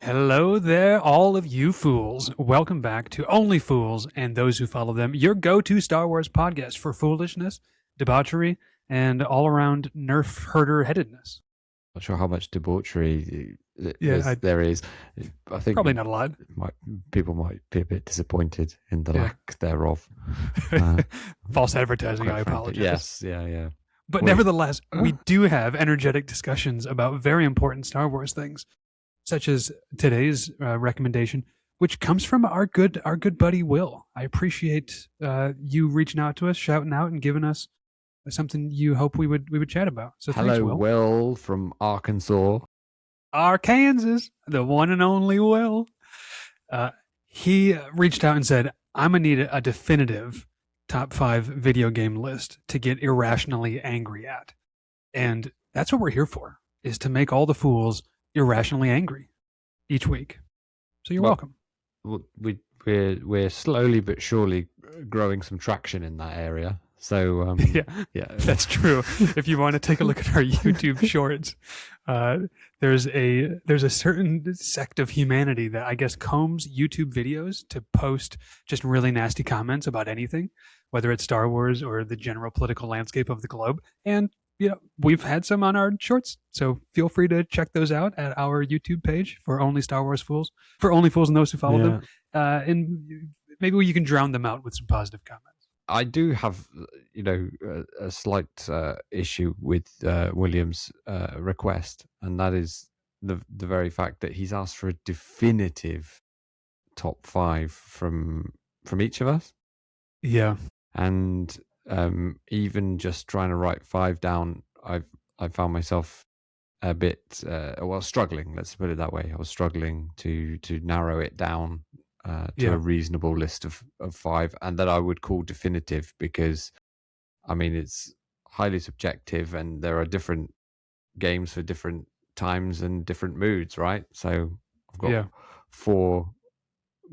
Hello there, all of you fools. Welcome back to Only Fools and Those Who Follow Them, your go-to Star Wars podcast for foolishness, debauchery, and all-around nerf herder-headedness. Not sure how much debauchery Yeah, there is. I think probably not a lot. People might be a bit disappointed in the lack thereof. False advertising, I apologize. Yes, yeah. But nevertheless, we do have energetic discussions about very important Star Wars things, such as today's recommendation, which comes from our good buddy Will. I appreciate you reaching out to us, shouting out, and giving us something you hope we would chat about. So hello, thanks, Will from Arkansas. Arkansas, the one and only Will. He reached out and said, "I'm gonna need a definitive top 5 video game list to get irrationally angry at," and that's what we're here for: is to make all the fools irrationally angry each week. So you're welcome. We're slowly but surely growing some traction in that area. So yeah, that's true. If you want to take a look at our YouTube shorts, there's a certain sect of humanity that I guess combs YouTube videos to post just really nasty comments about anything, whether it's Star Wars or the general political landscape of the globe. And we've had some on our shorts, so feel free to check those out at our YouTube page for Only Star Wars Fools, for Only Fools and Those Who Follow them. And maybe you can drown them out with some positive comments. I do have, a slight issue with William's request, and that is the very fact that he's asked for a definitive top 5 from each of us. Yeah, and even just trying to write 5 down, I found myself a bit struggling. Let's put it that way. I was struggling to narrow it down to a reasonable list of 5, and that I would call definitive, because I mean it's highly subjective, and there are different games for different times and different moods, right? So I've got 4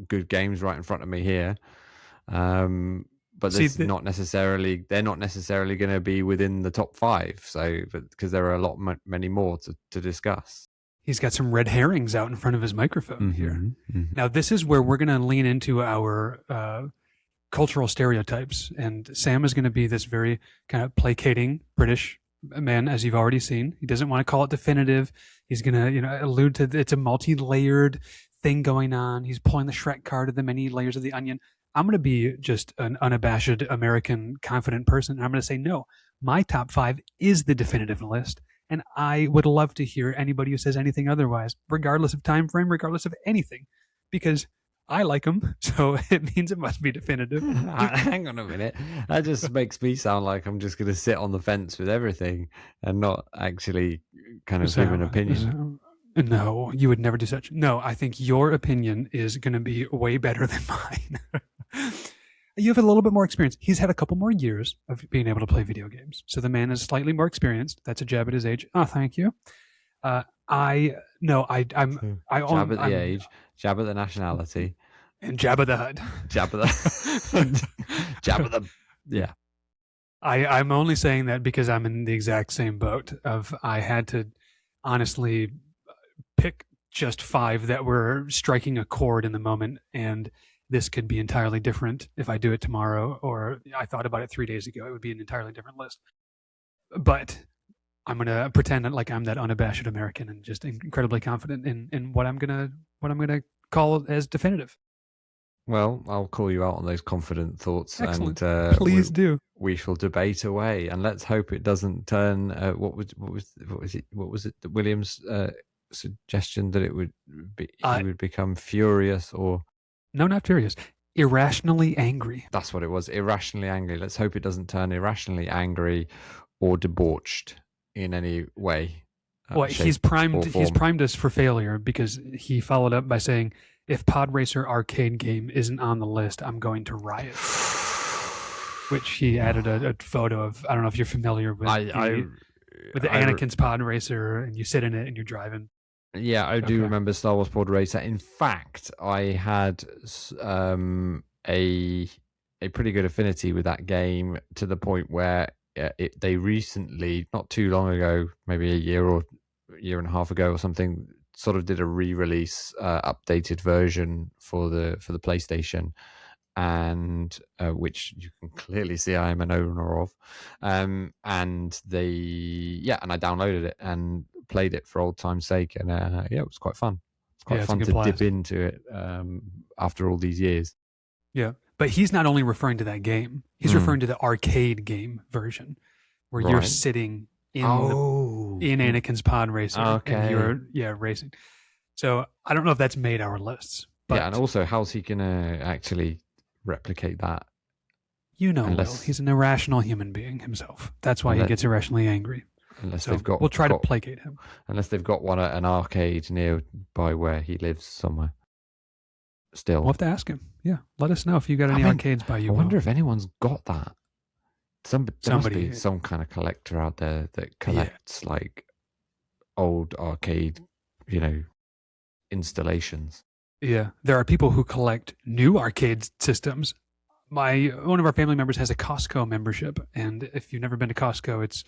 good games right in front of me here, but they're not necessarily going to be within the top 5. So, because there are many more to discuss. He's got some red herrings out in front of his microphone here. Mm-hmm. Now, this is where we're going to lean into our cultural stereotypes. And Sam is going to be this very kind of placating British man, as you've already seen. He doesn't want to call it definitive. He's going to, allude to it's a multi-layered thing going on. He's pulling the Shrek card of the many layers of the onion. I'm going to be just an unabashed American confident person. And I'm going to say, no, my top 5 is the definitive list. And I would love to hear anybody who says anything otherwise, regardless of time frame, regardless of anything, because I like them, so it means it must be definitive. Hang on a minute. That just makes me sound like I'm just going to sit on the fence with everything and not actually kind of give an opinion. No, you would never do such. No, I think your opinion is going to be way better than mine. You have a little bit more experience. He's had a couple more years of being able to play video games. So the man is slightly more experienced. That's a jab at his age. Oh, thank you. I'm jab at the age, jab at the nationality, and jab at the HUD. Jab at the yeah. I'm only saying that because I'm in the exact same boat of I had to honestly pick just 5 that were striking a chord in the moment, and this could be entirely different if I do it tomorrow, or I thought about it 3 days ago. It would be an entirely different list. But I'm gonna pretend like I'm that unabashed American and just incredibly confident in what I'm gonna call as definitive. Well, I'll call you out on those confident thoughts. Excellent. And please do. We shall debate away, and let's hope it doesn't turn. What was it? William's suggestion that it would be he would become furious or. No, not furious. Irrationally angry. That's what it was. Irrationally angry. Let's hope it doesn't turn irrationally angry or debauched in any way. Well, he's primed us for failure, because he followed up by saying, if Pod Racer arcade game isn't on the list, I'm going to riot. Which he added a photo of. I don't know if you're familiar with with the Anakin's Pod Racer, and you sit in it and you're driving. Yeah, I do remember Star Wars Pod Racer. In fact, I had a pretty good affinity with that game, to the point where they recently, not too long ago, maybe a year and a half ago or something, sort of did a re-release, updated version for the PlayStation, and which you can clearly see I am an owner of, and and I downloaded it and played it for old time's sake, and it was quite fun. It's quite fun to dip into it after all these years. Yeah, but he's not only referring to that game; he's referring to the arcade game version, where you're sitting in Anakin's pod racer, and you're racing. So I don't know if that's made our lists. But and also, how's he gonna actually replicate that? Will. He's an irrational human being himself. That's why he gets irrationally angry. We'll try to placate him. Unless they've got one at an arcade nearby where he lives somewhere. Still, we'll have to ask him. Yeah, let us know if you got any arcades by you. I wonder if anyone's got that. There must be some kind of collector out there that collects like old arcade, installations. Yeah, there are people who collect new arcade systems. One of our family members has a Costco membership, and if you've never been to Costco, it's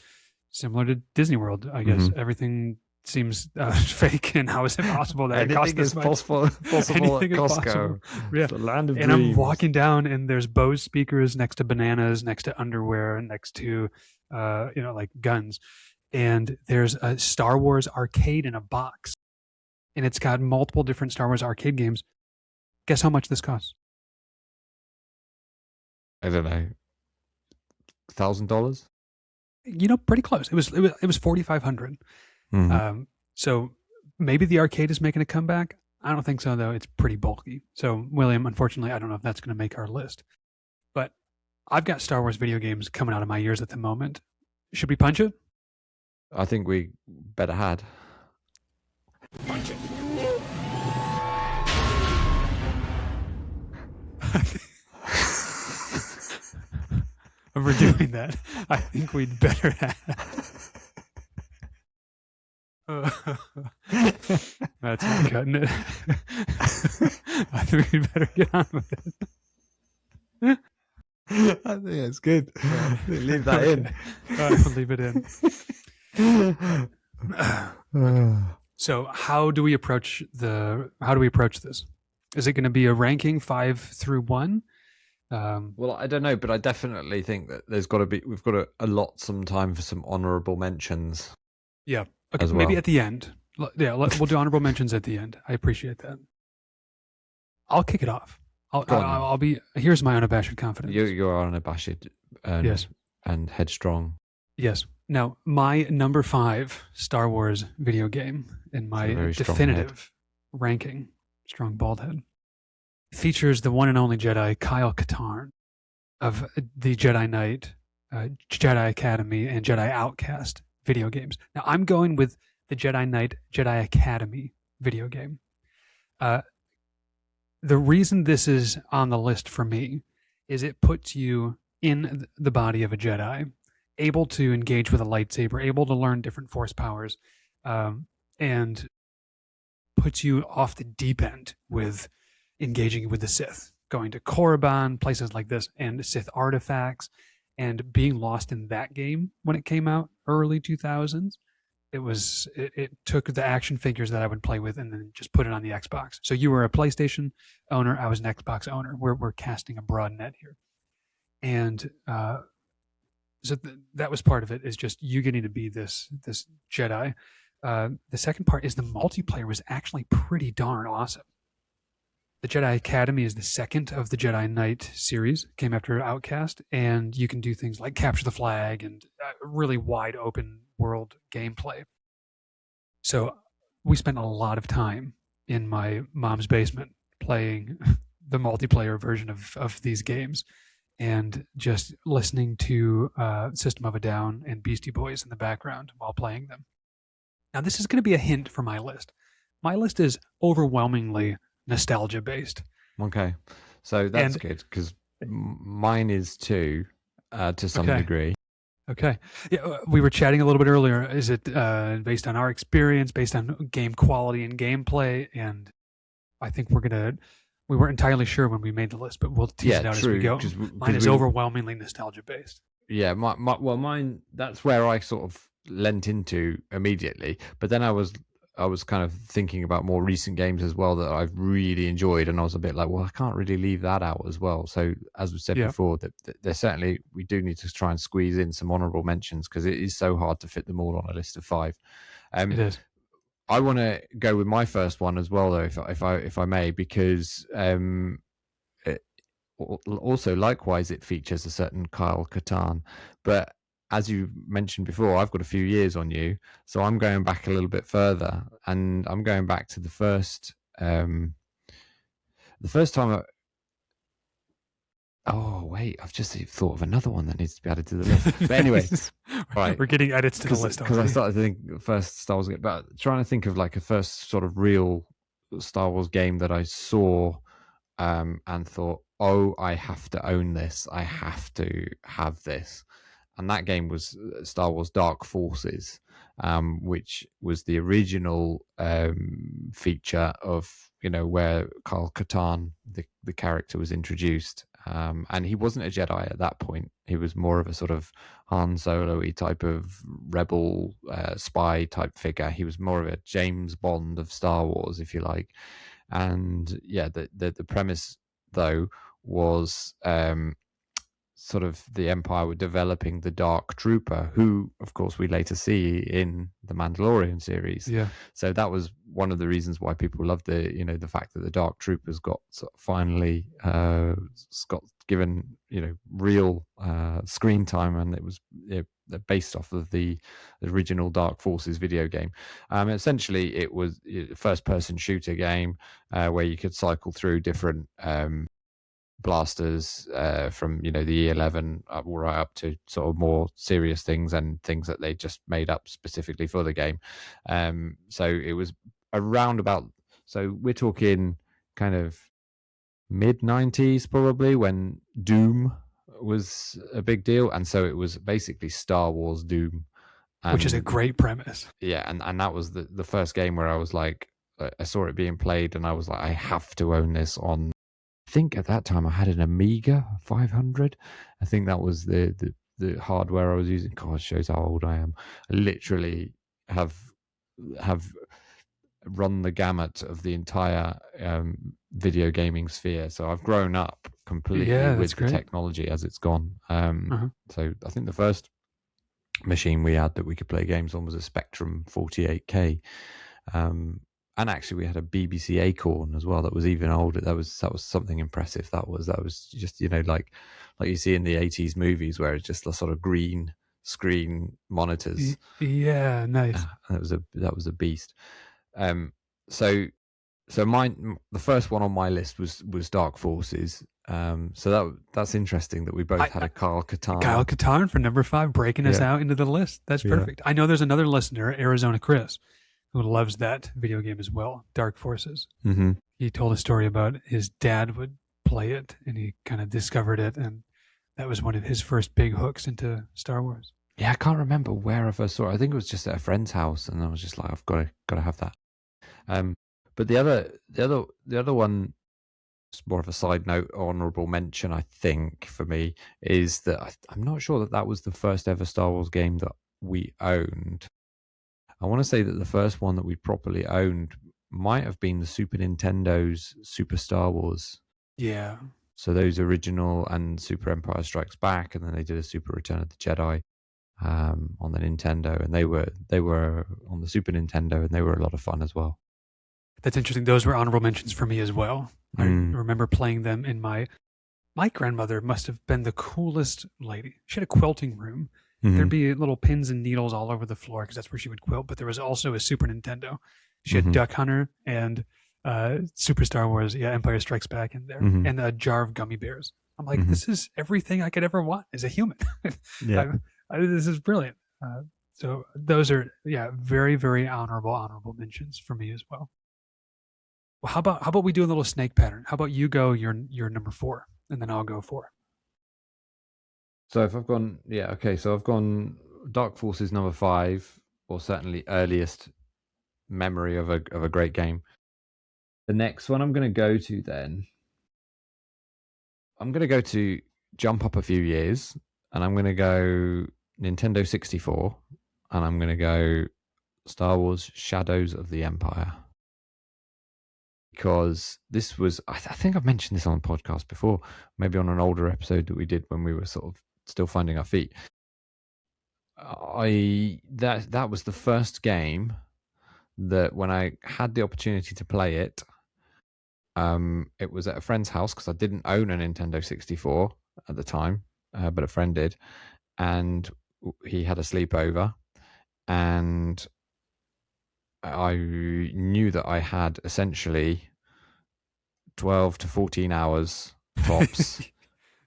similar to Disney World, I guess. Everything seems fake, and how is it possible that it costs this much? Possible at Costco. Yeah. The land of dreams. I'm walking down, and there's Bose speakers next to bananas, next to underwear, next to like guns, and there's a Star Wars arcade in a box, and it's got multiple different Star Wars arcade games. Guess how much this costs? I don't know. $1,000? Pretty close. It was $4,500. So maybe the arcade is making a comeback. I don't think so, though. It's pretty bulky. So, William, unfortunately, I don't know if that's going to make our list. But I've got Star Wars video games coming out of my ears at the moment. Should we punch it? I think we better had. Punch it. If we're doing that, I think we'd better have. That's not cutting it. I think we'd better get on with it. I think that's good. Leave that in. All right, we'll leave it in. So, how do we approach this? Is it going to be a ranking 5 through 1? Well, I don't know, but I definitely think that we've got to allot some time for some honorable mentions. Yeah. Okay. Maybe at the end. Yeah. We'll do honorable mentions at the end. I appreciate that. I'll kick it off. I'll be. Here's my unabashed confidence. You're unabashed. Yes. And headstrong. Yes. Now, my number 5 Star Wars video game in my definitive ranking, strong bald head, features the one and only Jedi Kyle Katarn of the Jedi Knight, Jedi Academy, and Jedi Outcast video games. Now, I'm going with the Jedi Knight, Jedi Academy video game. The reason this is on the list for me is it puts you in the body of a Jedi, able to engage with a lightsaber, able to learn different force powers, and puts you off the deep end with engaging with the Sith, going to Korriban, places like this, and Sith artifacts, and being lost in that game when it came out, early 2000s. It took the action figures that I would play with and then just put it on the Xbox. So you were a PlayStation owner, I was an Xbox owner. We're casting a broad net here. And so that was part of it, is just you getting to be this Jedi. The second part is the multiplayer was actually pretty darn awesome. The Jedi Academy is the second of the Jedi Knight series, came after Outcast, and you can do things like capture the flag and really wide open world gameplay. So we spent a lot of time in my mom's basement playing the multiplayer version of these games and just listening to System of a Down and Beastie Boys in the background while playing them. Now, this is going to be a hint for my list. My list is overwhelmingly nostalgia based. Okay, so that's good, because mine is too, to some degree. Okay, yeah, we were chatting a little bit earlier. Is it based on our experience, based on game quality and gameplay? And I think we weren't entirely sure when we made the list, but we'll tease it out as we go. Mine is overwhelmingly nostalgia based. Yeah, mine. That's where I sort of lent into immediately, but then I was I was kind of thinking about more recent games as well that I've really enjoyed, and I was a bit like, well, I can't really leave that out as well. So as we said before, that there's certainly, we do need to try and squeeze in some honourable mentions, because it is so hard to fit them all on a list of 5. It is. I want to go with my first one as well, though, if I may, because also likewise it features a certain Kyle Katarn, but as you mentioned before, I've got a few years on you, so I'm going back a little bit further, and I'm going back to the first time. Oh wait, I've just thought of another one that needs to be added to the list. But anyway, right, we're getting edits to the list because I started to think first Star Wars game, but trying to think of like a first sort of real Star Wars game that I saw and thought, oh, I have to own this. I have to have this. And that game was Star Wars Dark Forces, which was the original feature of, where Kyle Katarn, the character, was introduced. And he wasn't a Jedi at that point. He was more of a sort of Han Solo-y type of rebel spy type figure. He was more of a James Bond of Star Wars, if you like. And yeah, the premise though was sort of the Empire were developing the Dark Trooper, who of course we later see in the Mandalorian series. Yeah. So that was one of the reasons why people loved the fact that the Dark Troopers got finally got given real screen time, and it was based off of the original Dark Forces video game. Essentially, it was a first-person shooter game where you could cycle through different blasters from the E11 right up to sort of more serious things and things that they just made up specifically for the game. So it was around about, so we're talking kind of mid-90s probably, when Doom was a big deal, and so it was basically Star Wars Doom, which is a great premise. Yeah, and that was the first game where I was like, I saw it being played and I was like, I have to own this on, I think at that time I had an Amiga 500. I think that was the hardware I was using. God, it shows how old I am. I literally have run the gamut of the entire video gaming sphere. So I've grown up completely with the technology as it's gone. So I think the first machine we had that we could play games on was a Spectrum 48K. And actually we had a BBC Acorn as well that was even older. That was something impressive. That was just like you see in the 80s movies where it's just the sort of green screen monitors. Yeah, nice. That was a beast. So the first one on my list was Dark Forces. So that's interesting that we both had a Kyle Katarn. Kyle Katarn for number 5, breaking us out into the list. That's perfect. I know there's another listener, Arizona Chris, who loves that video game as well, Dark Forces. Mm-hmm. He told a story about his dad would play it, and he kind of discovered it, and that was one of his first big hooks into Star Wars. Yeah, I can't remember where I first saw it. I think it was just at a friend's house, and I was just like, I've got to have that. But the other one, more of a side note, honorable mention, I think, for me, is that I'm not sure that was the first ever Star Wars game that we owned. I want to say that the first one that we properly owned might have been the Super Nintendo's Super Star Wars. Yeah. So those original and Super Empire Strikes Back, and then they did a Super Return of the Jedi on the Nintendo, and they were on the Super Nintendo, and they were a lot of fun as well. That's interesting. Those were honorable mentions for me as well. I remember playing them in my grandmother must have been the coolest lady. She had a quilting room. Mm-hmm. There'd be little pins and needles all over the floor because that's where she would quilt. But there was also a Super Nintendo. She had Duck Hunter and Super Star Wars, Empire Strikes Back in there, and a jar of gummy bears. I'm like, this is everything I could ever want as a human. This is brilliant. So those are very, very honorable mentions for me as well. Well, how about we do a little snake pattern? How about you go your number 4, and then I'll go 4. So if I've gone, so I've gone Dark Forces number 5, or certainly earliest memory of a great game. The next one I'm going to go to jump up a few years, and I'm going to go Nintendo 64, and I'm going to go Star Wars Shadows of the Empire. Because this was, I think I've mentioned this on the podcast before, maybe on an older episode that we did when we were sort of still finding our feet. That was the first game that when I had the opportunity to play it, it was at a friend's house because I didn't own a Nintendo 64 at the time, but a friend did, and he had a sleepover, and I knew that I had essentially 12 to 14 hours tops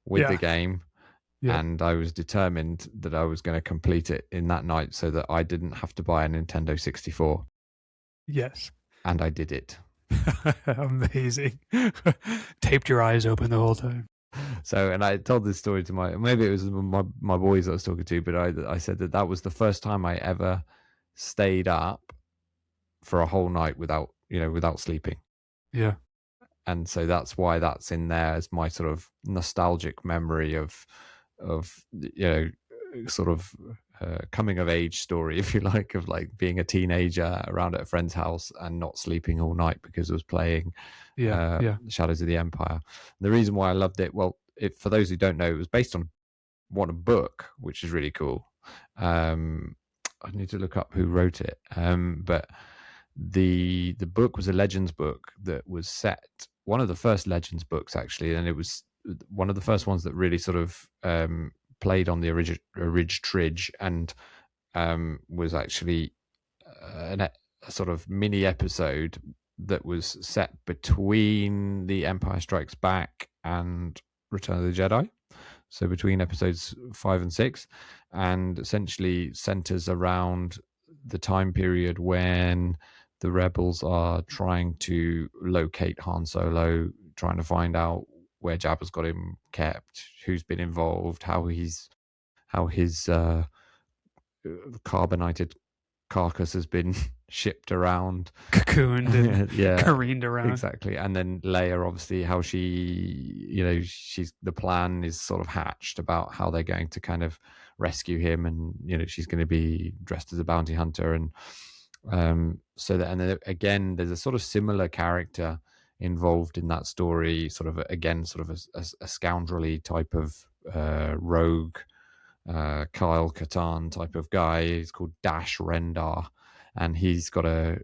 with the game. Yeah. And I was determined that I was going to complete it in that night so that I didn't have to buy a Nintendo 64. Yes. And I did it. Amazing. Taped your eyes open the whole time. So, and I told this story to maybe it was my boys I was talking to, but I said that was the first time I ever stayed up for a whole night without sleeping. Yeah. And so that's why that's in there as my sort of nostalgic memory of sort of coming of age story, if you like, of like being a teenager around at a friend's house and not sleeping all night because I was playing Shadows of the Empire. And the reason why I loved it, well, for those who don't know, it was based on a book, which is really cool. I need to look up who wrote it, but the book was a Legends book that was set, one of the first Legends books actually, and it was one of the first ones that really sort of played on the Ridge Tridge, and was actually a sort of mini episode that was set between The Empire Strikes Back and Return of the Jedi, so between episodes 5 and 6, and essentially centers around the time period when the rebels are trying to locate Han Solo, trying to find out where Jabba's got him kept, who's been involved, how his carbonated carcass has been shipped around, cocooned and careened around. Exactly. And then Leia, obviously, how she's the plan is sort of hatched about how they're going to kind of rescue him, and she's going to be dressed as a bounty hunter, and so that, and then again there's a sort of similar character involved in that story, sort of again sort of a scoundrelly type of rogue Kyle Katarn type of guy. He's called Dash Rendar, and he's got a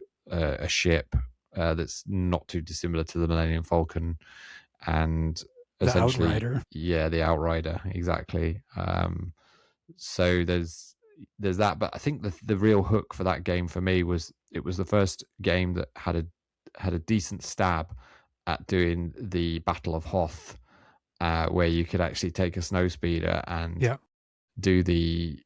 ship that's not too dissimilar to the Millennium Falcon, and the Outrider. Yeah, the Outrider, exactly. So there's that, but I think the real hook for that game for me was it was the first game that had a decent stab at doing the Battle of Hoth, where you could actually take a snowspeeder and do the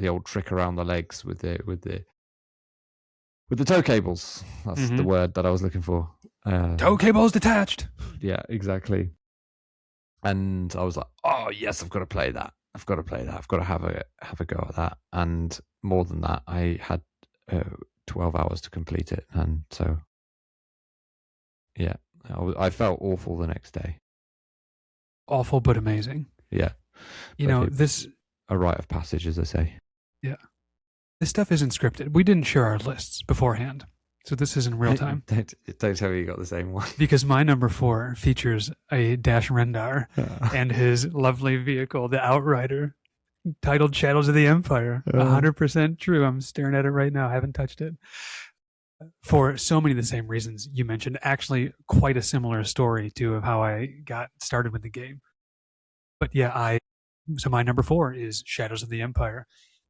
old trick around the legs with the tow cables. That's the word that I was looking for. Tow cables detached. Yeah, exactly. And I was like, oh yes, I've got to play that. I've got to have a go at that. And more than that, I had 12 hours to complete it, and so yeah, I felt awful the next day. Awful but amazing. Yeah, this a rite of passage, as I say. Yeah, this stuff isn't scripted. We didn't share our lists beforehand, so this is in real time. Don't tell me you got the same one. Because my number 4 features a Dash Rendar and his lovely vehicle, the Outrider, titled Shadows of the Empire. 100% true. I'm staring at it right now. I haven't touched it. For so many of the same reasons you mentioned, actually quite a similar story to how I got started with the game. But yeah, so my number 4 is Shadows of the Empire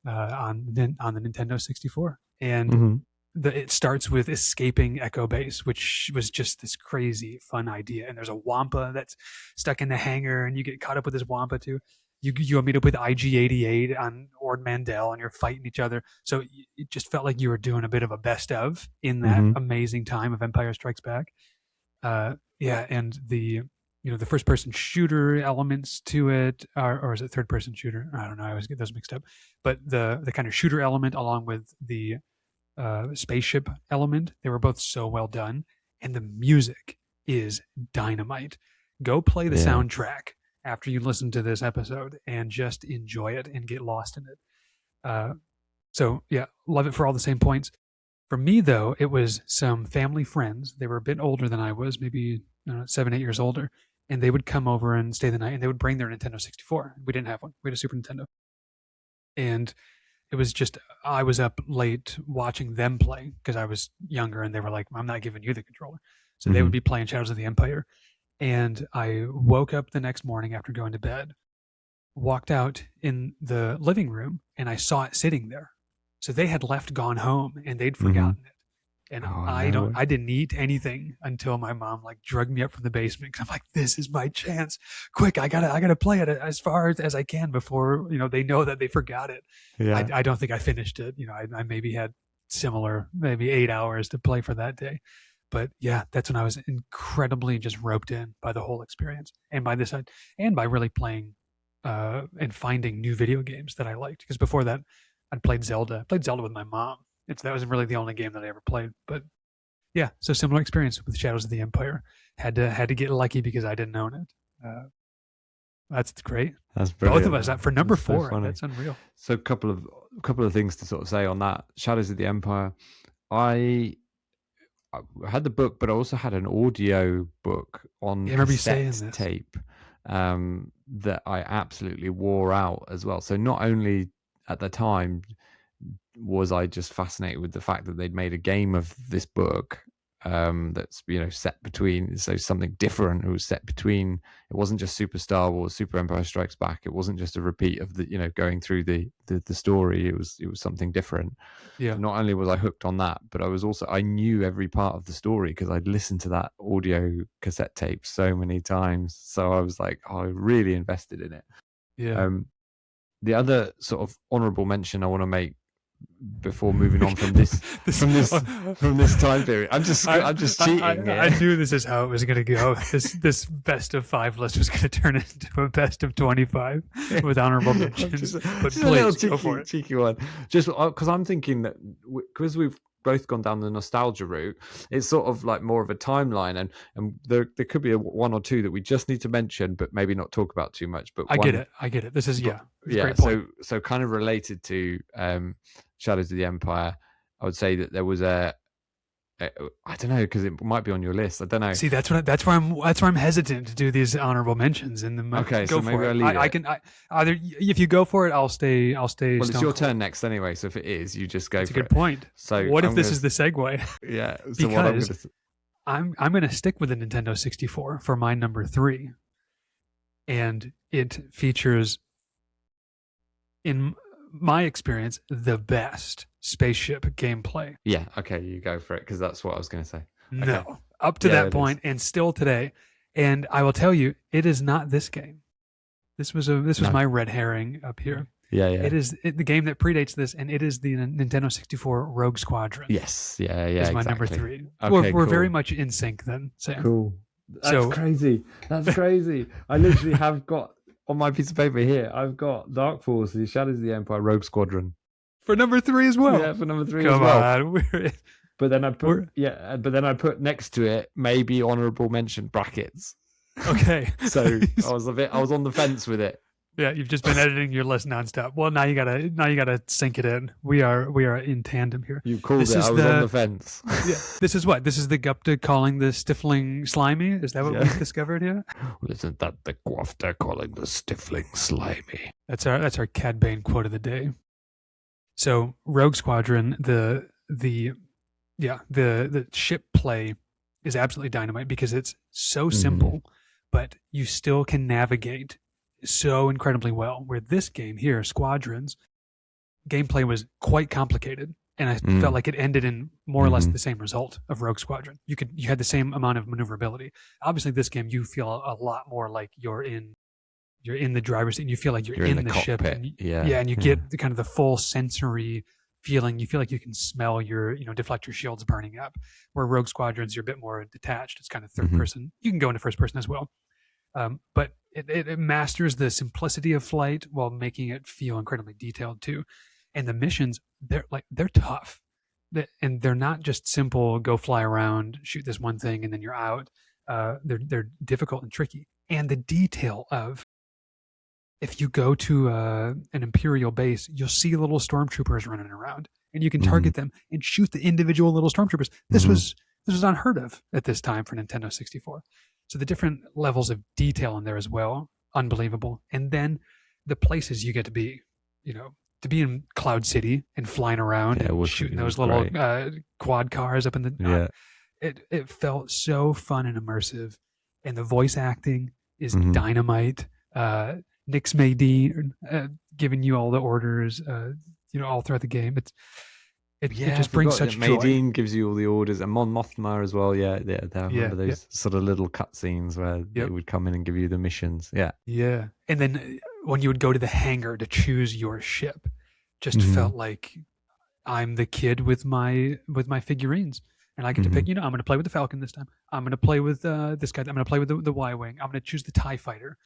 on the Nintendo 64. And it starts with escaping Echo Base, which was just this crazy fun idea. And there's a Wampa that's stuck in the hangar, and you get caught up with this Wampa too. You meet up with IG-88 on Ord Mandel, and you're fighting each other. So it just felt like you were doing a bit of a best of in that amazing time of Empire Strikes Back. And the first person shooter elements to it, or is it third person shooter? I don't know. I always get those mixed up. But the kind of shooter element along with the spaceship element, they were both so well done, and the music is dynamite. Go play the soundtrack after you listen to this episode and just enjoy it and get lost in it. So yeah, love it for all the same points. For me though, it was some family friends. They were a bit older than I was, maybe 7, 8 years older, and they would come over and stay the night, and they would bring their Nintendo 64. We didn't have one. We had a Super Nintendo, and it was just I was up late watching them play because I was younger, and they were like, "I'm not giving you the controller." So they would be playing Shadows of the Empire, and I woke up the next morning after going to bed, walked out in the living room, and I saw it sitting there. So they had gone home, and they'd forgotten it. And I didn't eat anything until my mom like drugged me up from the basement because I'm like, this is my chance. Quick, I gotta play it as far as I can before they know that they forgot it. Yeah. I don't think I finished it. I maybe had similar maybe 8 hours to play for that day. But yeah, that's when I was incredibly just roped in by the whole experience, and by this and by really playing and finding new video games that I liked. Because before that, I'd played Zelda. I played Zelda with my mom. That was really the only game that I ever played. But yeah, so similar experience with Shadows of the Empire. Had to get lucky because I didn't own it. That's great. That's brilliant. Both of us for number That's 4. so That's unreal. So a couple of things to sort of say on that. Shadows of the Empire. I had the book, but I also had an audio book on cassette tape that I absolutely wore out as well. So not only at the time was I just fascinated with the fact that they'd made a game of this book that's set between, so something different. It was set between, it wasn't just Super Star Wars, Super Empire Strikes Back. It wasn't just a repeat of the going through the story. It was something different. Yeah. So not only was I hooked on that, but I knew every part of the story because I'd listened to that audio cassette tape so many times. So I was like, I really invested in it. Yeah. The other sort of honorable mention I want to make before moving on from this time period. I'm just cheating. I knew this is how it was going to go. This best of 5 list was going to turn into a best of 25 with honorable mentions. But please go for it. Cheeky one. Just because I'm thinking that because we've both gone down the nostalgia route, it's sort of like more of a timeline, and there could be one or two that we just need to mention, but maybe not talk about too much. But I get it. This is great point. So kind of related to Shadows of the Empire, I would say that there was I don't know, because it might be on your list. I don't know. See, that's why I'm hesitant to do these honorable mentions. Okay, so maybe I'll leave it. I can either if you go for it, I'll stay. Well, it's your turn next anyway. So if it is, you just go. That's for a good point. So what if this is the segue? Yeah. So because I'm going to stick with the Nintendo 64 for my number 3, and it features, in my experience, the best spaceship gameplay. Yeah, okay, you go for it, because that's what I was going to say. No, okay. Up to that point, and still today. And I will tell you, it is not this game. This was my red herring up here. Yeah. It is the game that predates this, and it is the Nintendo 64 Rogue Squadron. Yes, yeah. Is my number 3. Okay, we're very much in sync then, Sam. Cool. That's crazy. That's crazy. I literally have got on my piece of paper here, I've got Dark Forces, Shadows of the Empire, Rogue Squadron. For number 3 as well. Yeah, for number 3 as well. Come on. But then I put next to it maybe honorable mention brackets. Okay. So I was on the fence with it. Yeah, you've just been editing your list nonstop. Well, now you gotta sink it in. We are in tandem here. You called it. I was on the fence. Yeah. This is what? This is the Gupta calling the stifling slimy? Is that what we've discovered here? Well, isn't that the Gwafta calling the stifling slimy? That's our Cad Bane quote of the day. So Rogue Squadron, the ship play is absolutely dynamite because it's so simple, but you still can navigate so incredibly well. Where this game here, Squadrons, gameplay was quite complicated, and I felt like it ended in more or less the same result of Rogue Squadron. You had the same amount of maneuverability. Obviously, this game you feel a lot more like you're in the driver's seat, and you feel like you're in the ship, and and you get the kind of the full sensory feeling. You feel like you can smell your deflector shields burning up. Where Rogue Squadrons, you're a bit more detached. It's kind of third person. You can go into first person as well, but it masters the simplicity of flight while making it feel incredibly detailed too. And the missions, they're tough, and they're not just simple. Go fly around, shoot this one thing, and then you're out. They're difficult and tricky, and the detail of if you go to an Imperial base, you'll see little stormtroopers running around, and you can target them and shoot the individual little stormtroopers. This was unheard of at this time for Nintendo 64. So the different levels of detail in there as well, unbelievable. And then the places you get to be, to be in Cloud City and flying around and shooting those little quad cars up in the. It felt so fun and immersive, and the voice acting is dynamite. Nix Maydeen giving you all the orders, all throughout the game. It just brings such joy. Maydeen gives you all the orders, and Mon Mothma as well. I remember those sort of little cutscenes where they would come in and give you the missions. Yeah. And then when you would go to the hangar to choose your ship, just felt like I'm the kid with my figurines. And I get to pick, I'm going to play with the Falcon this time. I'm going to play with this guy. I'm going to play with the Y-Wing. I'm going to choose the TIE Fighter.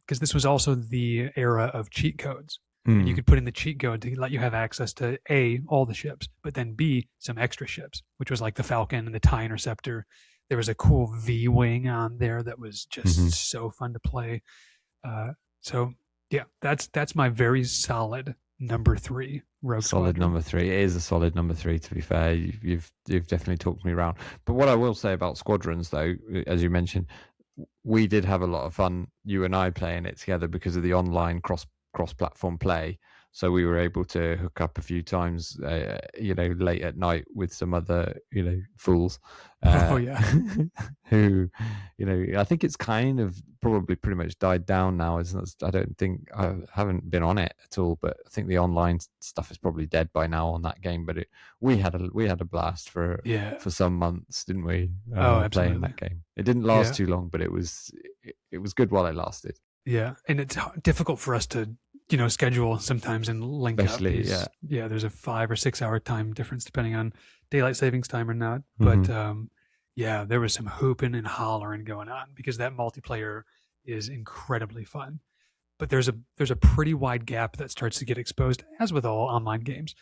Because this was also the era of cheat codes. And you could put in the cheat code to let you have access to A, all the ships, but then B, some extra ships, which was like the Falcon and the TIE Interceptor. There was a cool V-Wing on there that was just so fun to play. That's my very solid number 3. Rogue Solid Squadron. number 3. It is a solid number 3, to be fair. You've definitely talked me around. But what I will say about Squadrons, though, as you mentioned, we did have a lot of fun, you and I, playing it together because of the online cross-platform play. So we were able to hook up a few times, late at night with some other, fools. Who, I think it's kind of probably pretty much died down now. I don't think, I haven't been on it at all, but I think the online stuff is probably dead by now on that game. But we had a blast for some months, didn't we? Playing that game. It didn't last too long, but it was good while it lasted. Yeah, and it's difficult for us to schedule sometimes and link especially, up. There's a 5 or 6 hour time difference depending on daylight savings time or not. But there was some hooping and hollering going on because that multiplayer is incredibly fun. But there's a pretty wide gap that starts to get exposed, as with all online games.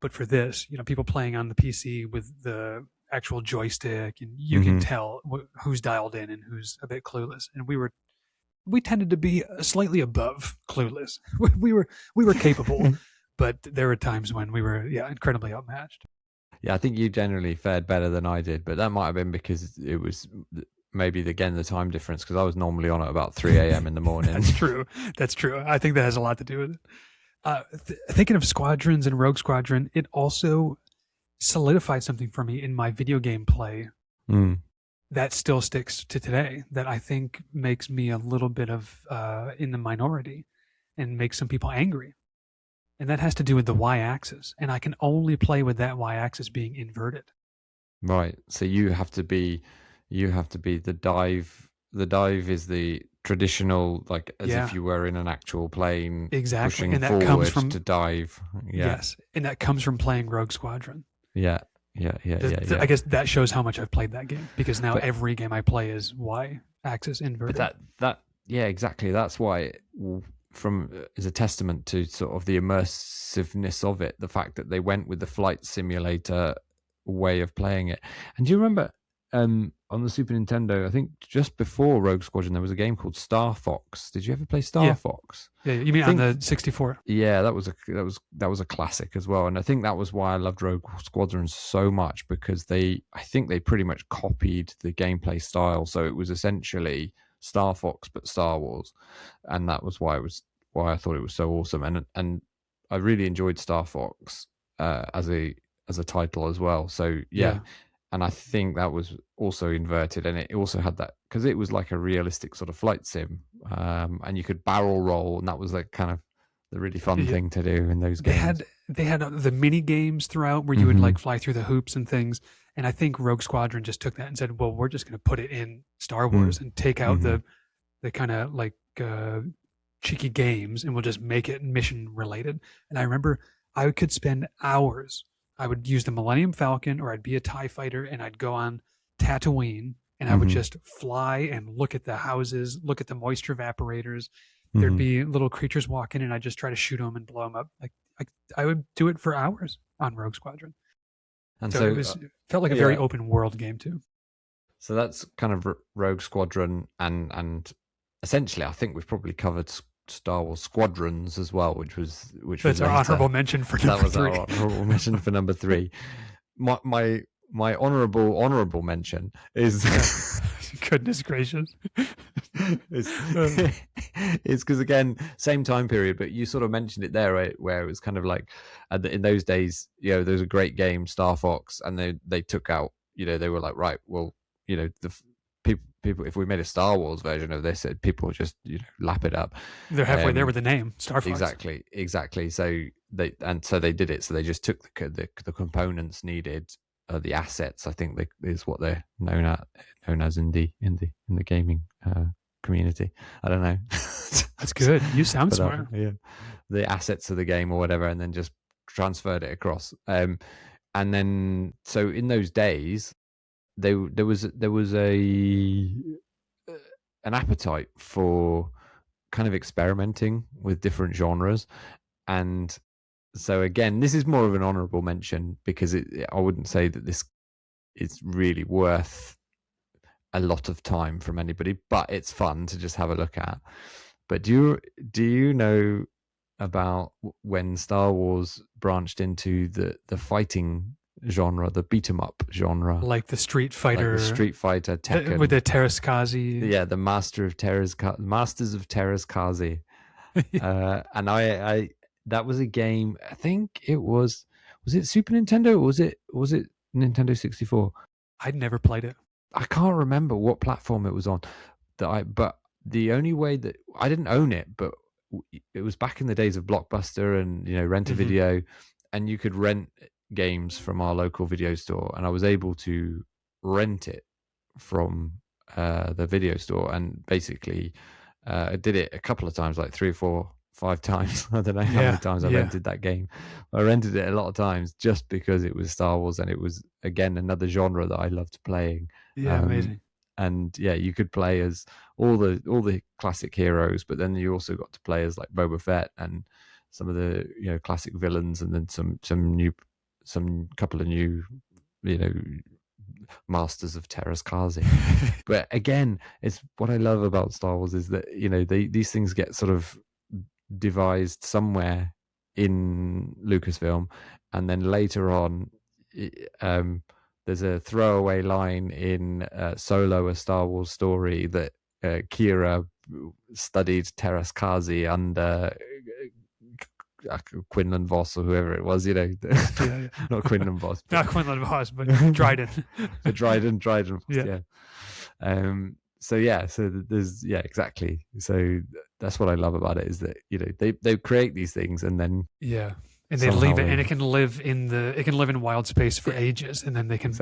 But for this, people playing on the PC with the actual joystick, and you can tell who's dialed in and who's a bit clueless. And we tended to be slightly above clueless. We were capable, but there were times when we were incredibly outmatched. Yeah, I think you generally fared better than I did, but that might have been because it was maybe the time difference, because I was normally on at about 3 a.m. in the morning. That's true. I think that has a lot to do with it. Thinking of Squadrons and Rogue Squadron, it also solidified something for me in my video game play. That still sticks to today, that I think makes me a little bit of in the minority and makes some people angry. And that has to do with the Y-axis. And I can only play with that Y-axis being inverted. Right. So you have to be the dive. The dive is the traditional, like as if you were in an actual plane. Exactly. Pushing and that forward comes from, to dive. Yeah. Yes. And that comes from playing Rogue Squadron. Yeah. I guess that shows how much I've played that game, because now every game I play is Y-axis inverted. But exactly. That's why is a testament to sort of the immersiveness of it. The fact that they went with the flight simulator way of playing it. And do you remember on the Super Nintendo, I think just before Rogue Squadron, there was a game called Star Fox. Did you ever play Star Fox? Yeah, you mean on the 64? Yeah, that was a classic as well. And I think that was why I loved Rogue Squadron so much, because I think they pretty much copied the gameplay style. So it was essentially Star Fox but Star Wars, and that was why I thought it was so awesome. And I really enjoyed Star Fox as a title as well. So yeah. And I think that was also inverted, and it also had that because it was like a realistic sort of flight sim, and you could barrel roll, and that was like kind of the really fun thing to do in those games. They had the mini games throughout where you would like fly through the hoops and things. And I think Rogue Squadron just took that and said, well, we're just going to put it in Star Wars and take out the kind of like cheeky games, and we'll just make it mission related. And I remember I could spend hours. I would use the Millennium Falcon, or I'd be a TIE fighter, and I'd go on Tatooine, and I would just fly and look at the houses, look at the moisture evaporators. There'd be little creatures walking, and I'd just try to shoot them and blow them up. Like I would do it for hours on Rogue Squadron. And so it felt like a very open world game too. So that's kind of Rogue Squadron, and essentially I think we've probably covered Star Wars Squadrons as well, which was That's our later. honorable mention for That number was 3. our honorable mention for number 3. My honorable mention is Goodness gracious. it's because, again, same time period, but you sort of mentioned it there, right, where it was kind of like in those days, there was a great game, Star Fox, and they took out, they were like, right, well, the people, if we made a Star Wars version of this, people would just lap it up. They're halfway there with the name Star Fox. Exactly. So they did it. So they just took the components needed, the assets, I think is what they're known as in the gaming community. I don't know. That's good. You sound smart. Yeah, the assets of the game or whatever, and then just transferred it across. And then, so in those days, there was an appetite for kind of experimenting with different genres. And so, again, this is more of an honorable mention because I wouldn't say that this is really worth a lot of time from anybody, but it's fun to just have a look at. But do you know about when Star Wars branched into the fighting genre, the beat 'em up genre, like the Street Fighter, Tekken, with the Terraskazi? Yeah, the Masters of Terraskazi. And I that was a game. I think it was it Super Nintendo or was it Nintendo 64? I'd never played it. I can't remember what platform it was on. But the only way that I didn't own it, but it was back in the days of Blockbuster and rent a video, and you could rent games from our local video store, and I was able to rent it from the video store, and basically I did it a couple of times, like 3 or 4, 5 times. I don't know how many times I rented that game. I rented it a lot of times just because it was Star Wars, and it was, again, another genre that I loved playing. Amazing. And you could play as all the classic heroes, but then you also got to play as like Boba Fett and some of the classic villains, and then some couple of new Masters of Terraskazi. But again, it's what I love about Star Wars is that these things get sort of devised somewhere in Lucasfilm, and then later on there's a throwaway line in Solo, a Star Wars story, that Kira studied Terraskazi under Quinlan Voss or whoever it was, not Quinlan Voss, not Quinlan Voss, but Dryden. Dryden. Yeah. So there's exactly. So that's what I love about it, is that they create these things, and then and they leave it, and it can live in wild space for ages, and then they can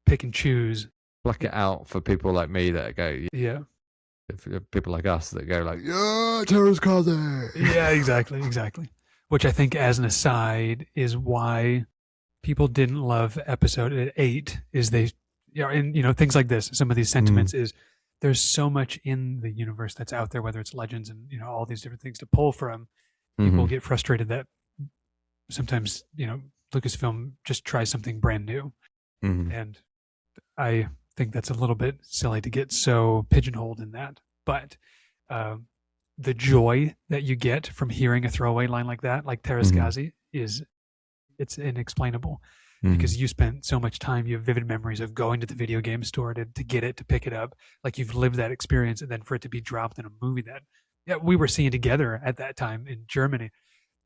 pick and choose, pluck it out for people like me that go people like us that go like, Terraskazi. Yeah, exactly. Which I think, as an aside, is why people didn't love Episode 8. Is they, and things like this. Some of these sentiments is there's so much in the universe that's out there, whether it's Legends and all these different things to pull from. People get frustrated that sometimes Lucasfilm just tries something brand new, and I think that's a little bit silly to get so pigeonholed in that. But the joy that you get from hearing a throwaway line like that, like Terraskazi, it's inexplainable, because you spent so much time, you have vivid memories of going to the video game store to get it, to pick it up, like you've lived that experience, and then for it to be dropped in a movie that we were seeing together at that time in Germany,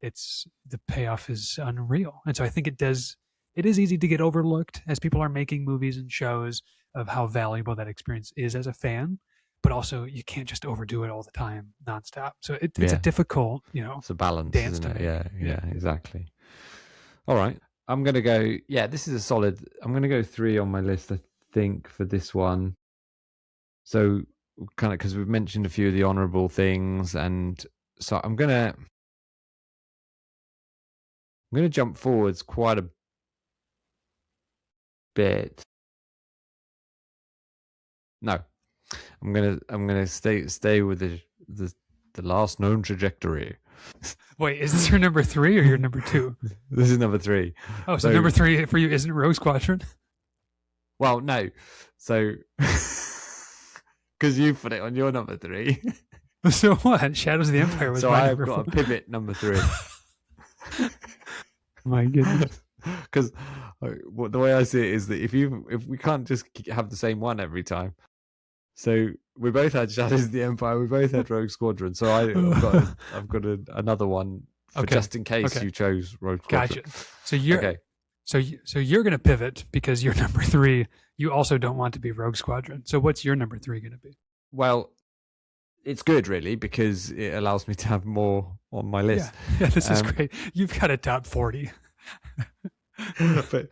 the payoff is unreal. And so I think it is easy to get overlooked as people are making movies and shows of how valuable that experience is as a fan. But also, you can't just overdo it all the time, nonstop. So it's a difficult, it's a balance, dance isn't to it? make. Yeah, exactly. All right, I'm gonna go. Yeah, this is a solid. I'm gonna go 3 on my list, I think, for this one. So kind of, because we've mentioned a few of the honourable things, and so I'm gonna jump forwards quite a bit. No. I'm gonna stay with the last known trajectory. Wait, is this your number 3 or your number 2? This is number 3. Oh, so number 3 for you isn't Rogue Squadron? Well, no. So because you put it on your number 3. So what? Shadows of the Empire was So my I've number got 4. a pivot number 3. My goodness. Because the way I see it is that if we can't just have the same one every time. So we both had Shadows of the Empire, we both had Rogue Squadron. So I've got another one for just in case you chose Rogue Squadron. Gotcha. So you're so you're gonna pivot because you're number 3. You also don't want to be Rogue Squadron. So what's your number 3 gonna be? Well, it's good really because it allows me to have more on my list. Yeah, this is great. You've got a top 40. but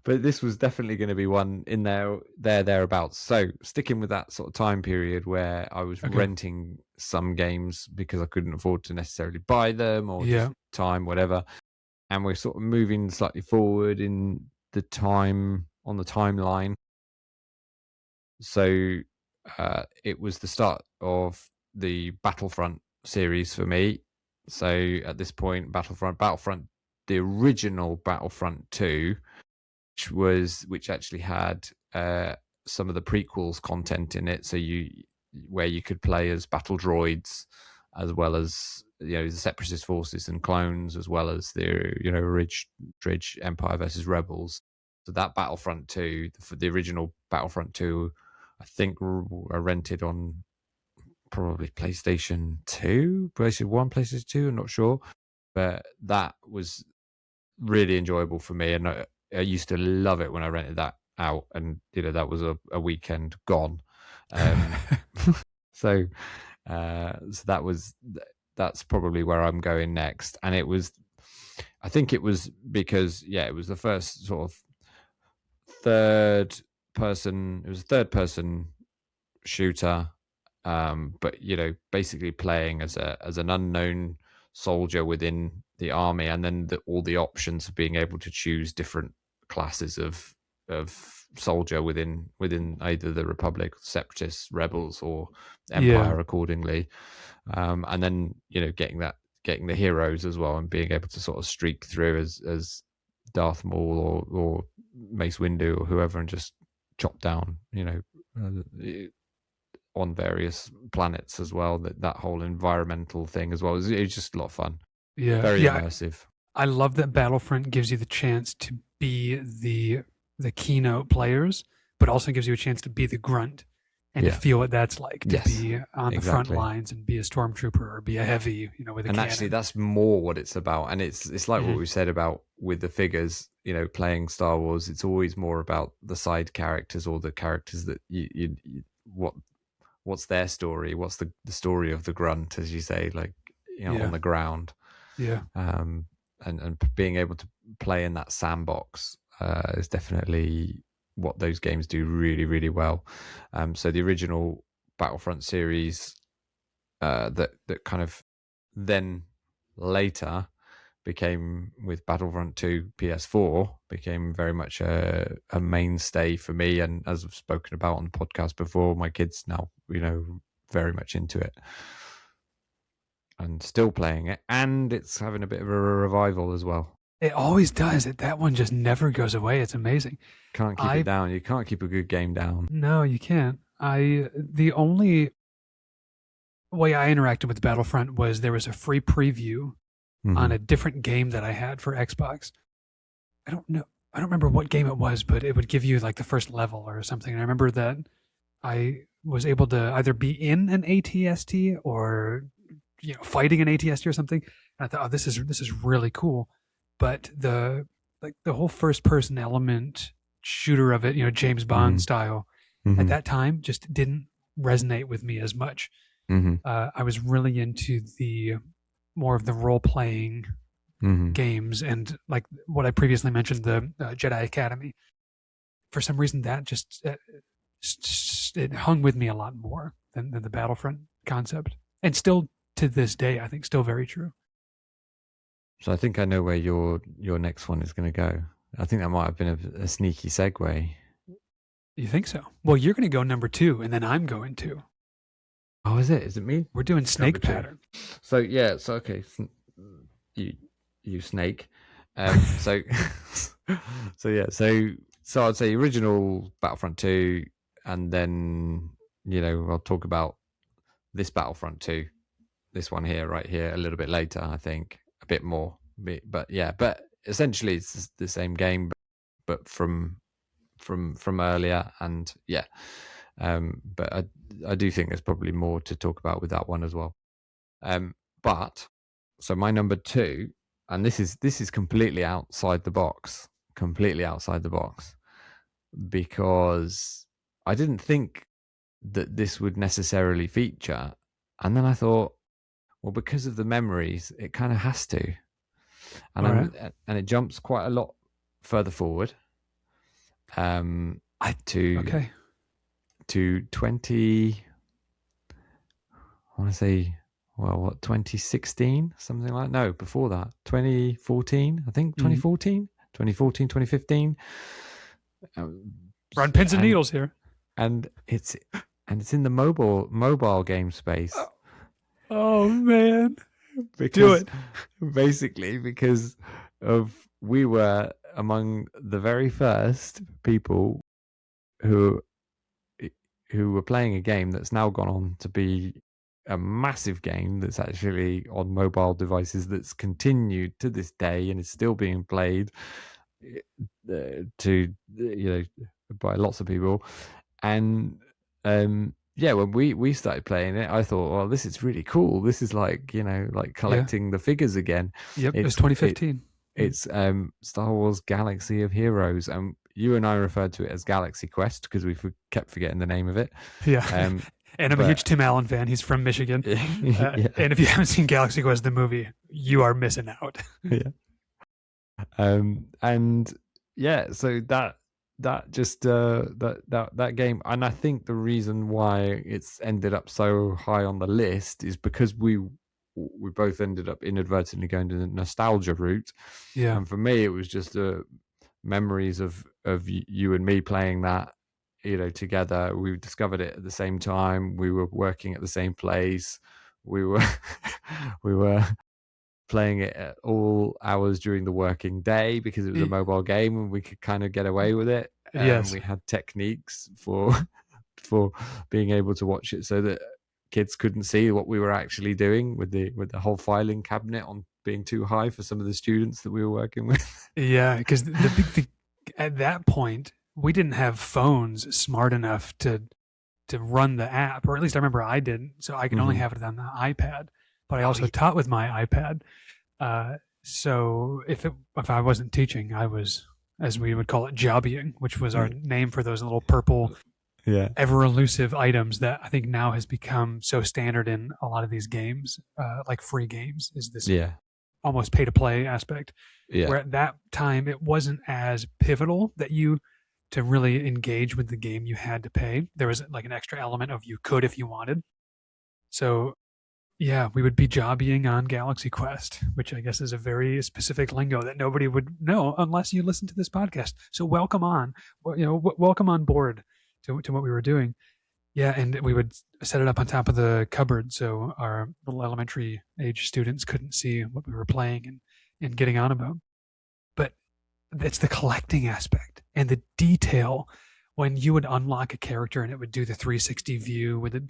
this was definitely going to be one in thereabouts. So sticking with that sort of time period where I was renting some games because I couldn't afford to necessarily buy them or just time, whatever. And we're sort of moving slightly forward in the time on the timeline. So it was the start of the Battlefront series for me. So at this point, Battlefront, the original Battlefront 2, which actually had some of the prequels content in it. So where you could play as battle droids, as well as the Separatist forces and clones, as well as the Ridge Empire versus Rebels. So that Battlefront 2, the original Battlefront 2, I think I rented on probably PlayStation 2, PlayStation 1, PlayStation 2, I'm not sure. But that was really enjoyable for me. And I used to love it when I rented that out. And, that was a weekend gone. So that's probably where I'm going next. And I think it was because, it was the first sort of third person shooter, but basically playing as an unknown soldier within the army, and then all the options of being able to choose different classes of soldier within either the Republic, Separatists, Rebels, or Empire accordingly, and then getting the heroes as well, and being able to sort of streak through as Darth Maul or Mace Windu or whoever, and just chop down on various planets as well. That whole environmental thing as well, it was just a lot of fun. Very immersive. I love that Battlefront gives you the chance to be the keynote players, but also gives you a chance to be the grunt and to feel what that's like to be on the front lines and be a stormtrooper or be a heavy, with a cannon. Actually, that's more what it's about. And it's like what we said about with the figures, playing Star Wars. It's always more about the side characters, or the characters that what's their story, what's the story of the grunt, as you say, like on the ground. And being able to play in that sandbox is definitely what those games do really, really well. So the original Battlefront series that kind of then later became, with Battlefront 2 PS4, became very much a mainstay for me. And as I've spoken about on the podcast before, my kids now, very much into it and still playing it, and it's having a bit of a revival as well. It always does. That one just never goes away. It's amazing. Can't keep it down. You can't keep a good game down. No, you can't. The only way I interacted with Battlefront was there was a free preview on a different game that I had for Xbox. I don't remember what game it was, but it would give you like the first level or something. And I remember that I was able to either be in an ATST or fighting an ATST or something. And I thought, this is really cool. But the whole first person element shooter of it, James Bond style, at that time just didn't resonate with me as much. I was really into the more of the role playing games, and like what I previously mentioned, the Jedi Academy. For some reason, that just it hung with me a lot more than the Battlefront concept, and still to this day, I think still very true. So I think I know where your next one is going to go. I think that might have been a sneaky segue. You think so? Well, you're going to go number 2, and then I'm going to. Oh, is it? Is it me? We're doing snake pattern. So okay. You snake. So I'd say original Battlefront 2, and then I'll talk about this Battlefront 2 this one here, right here, a little bit later. I think a bit more, but essentially it's the same game, but from earlier, and but I do think there's probably more to talk about with that one as well. But so my number 2, and this is completely outside the box, because I didn't think that this would necessarily feature, and then I thought, well, because of the memories, it kind of has to, and it jumps quite a lot further forward. To 20, I want to say, well, what, 2016, something like, no, before that, 2014, I think, 2014, 2015. Run pins and needles here. And it's in the mobile game space. Oh man. Do it. Basically, because we were among the very first people who were playing a game that's now gone on to be a massive game that's actually on mobile devices, that's continued to this day and is still being played by lots of people. And when we started playing it, I thought, well, this is really cool. This is like collecting the figures again. Yep, it's 2015. It's Star Wars Galaxy of Heroes, and you and I referred to it as Galaxy Quest because we kept forgetting the name of it. Yeah. And I'm a huge Tim Allen fan. He's from Michigan. And if you haven't seen Galaxy Quest, the movie, you are missing out. Yeah. So that game, and I think the reason why it's ended up so high on the list is because we both ended up inadvertently going to the nostalgia route. Yeah. And for me, it was just memories of you and me playing that, together. We discovered it at the same time. We were working at the same place. We were playing it at all hours during the working day because it was a mobile game and we could kind of get away with it. Yes. We had techniques for being able to watch it so that kids couldn't see what we were actually doing, with the whole filing cabinet on being too high for some of the students that we were working with. Yeah, because at that point we didn't have phones smart enough to run the app, or at least I remember I didn't. So I could only have it on the iPad. But I also taught with my iPad. So if I wasn't teaching, I was, as we would call it, jobbying, which was our name for those little purple, ever elusive items that I think now has become so standard in a lot of these games, like free games, is this almost pay to play aspect. Yeah. Where at that time it wasn't as pivotal that to really engage with the game, you had to pay. There was like an extra element of you could if you wanted. So yeah, we would be jobbying on Galaxy Quest, which I guess is a very specific lingo that nobody would know unless you listen to this podcast. So welcome on board to what we were doing. Yeah, and we would set it up on top of the cupboard so our little elementary age students couldn't see what we were playing and getting on about. But it's the collecting aspect and the detail when you would unlock a character and it would do the 360 view with it,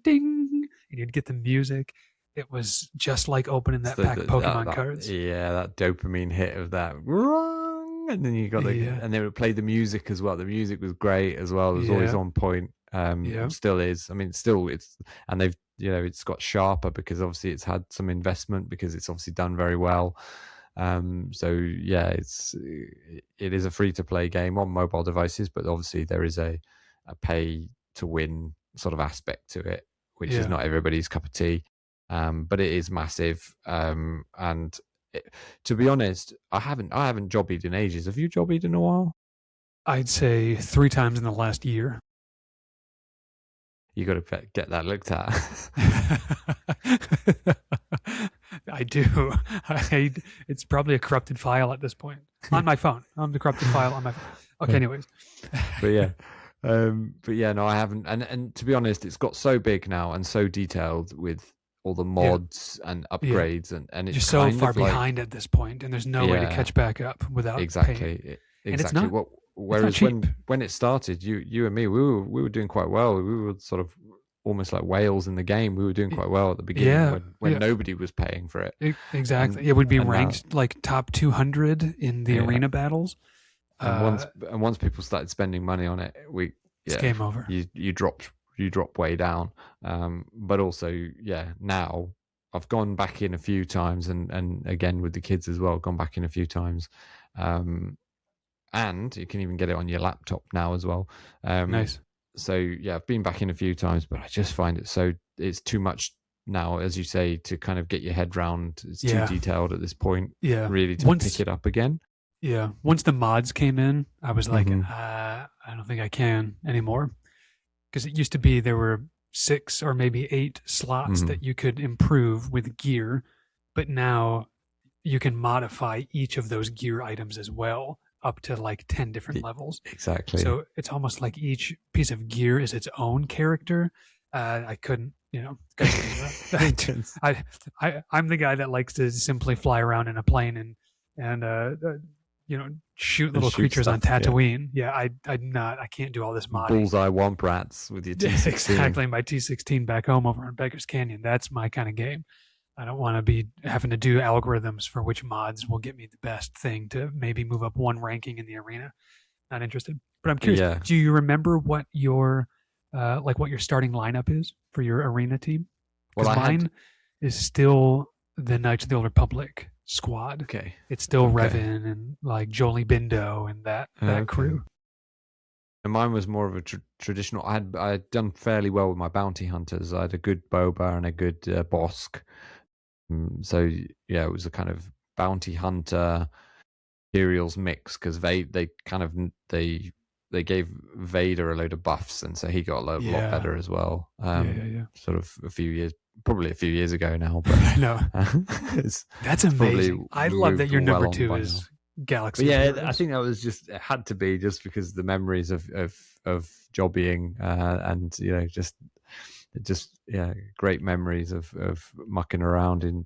ding, and you'd get the music. It was just like opening that pack of Pokemon cards. Yeah, that dopamine hit of that. And then you got and they would play the music as well. The music was great as well. It was always on point. Still is. I mean, and they've, it's got sharper because obviously it's had some investment because it's obviously done very well. It is a free to play game on mobile devices, but obviously there is a pay to win sort of aspect to it, which is not everybody's cup of tea. But it is massive. To be honest, I haven't jobbied in ages. Have you jobbied in a while? I'd say 3 times in the last year. You got to get that looked at. I do. It's probably a corrupted file at this point on my phone. On the corrupted file on my phone. Okay, anyways. No, I haven't. And to be honest, it's got so big now and so detailed with all the mods and upgrades, and it's just so far behind at this point, and there's no way to catch back up without exactly. And it's not, whereas when it started, you and me, we were doing quite well. We were sort of almost like whales in the game. We were doing quite well at the beginning Yeah, when yeah. nobody was paying for it. Exactly. And- It would be and now- ranked like top 200 in the Yeah. arena battles. And once people started spending money on it, It's game over. You drop way down. But also, now I've gone back in a few times, and again with the kids as well, gone back in a few times. And you can even get it on your laptop now as well. Nice. So yeah, I've been back in a few times, but I just find it's too much now, as you say, to kind of get your head round. It's too detailed at this point. Yeah. Really to pick it up again. Yeah. Once the mods came in, I was like, Mhm. I don't think I can anymore. Because it used to be there were 6 or maybe 8 slots Mhm. that you could improve with gear, but now you can modify each of those gear items as well, up to like 10 different levels. Exactly. So it's almost like each piece of gear is its own character. I couldn't do that. I'm the guy that likes to simply fly around in a plane and shoot little shoot creatures on stuff, yeah. Tatooine. Yeah, I can't do all this modding. Bullseye womp rats with your T16. Exactly, my T16 back home over in Beggars Canyon. That's my kind of game. I don't want to be having to do algorithms for which mods will get me the best thing to maybe move up one ranking in the arena. Not interested. But I'm curious. Yeah. Do you remember what your what your starting lineup is for your arena team? Because mine is still the Knights of the Old Republic squad. Okay. It's still Okay. Revan and like Jolie Bindo and that crew. And mine was more of a traditional. I had done fairly well with my bounty hunters. I had a good Boba and a good Bosk. So yeah, it was a kind of bounty hunter Imperials mix, because they gave Vader a load of buffs, and so he got a lot better as well. Sort of probably a few years ago now. But I know. That's amazing. I love that your number 2 is Galaxy. But yeah, I think that was it had to be just because the memories of jobbying and great memories of mucking around in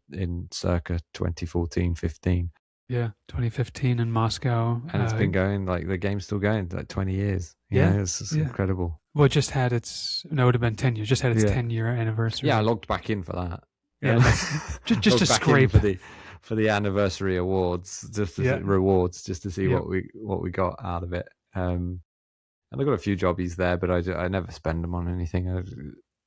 circa 2014-15. Yeah, 2015 in Moscow. And it's been going, like, the game's still going, like 20 years. It's incredible. Well, it just had it would have been 10 years. Just had its 10-year anniversary. Yeah, I logged back in for that. Yeah, just to scrape for the anniversary awards, just to rewards, just to see what we got out of it. And I got a few jobbies there, but I never spend them on anything. I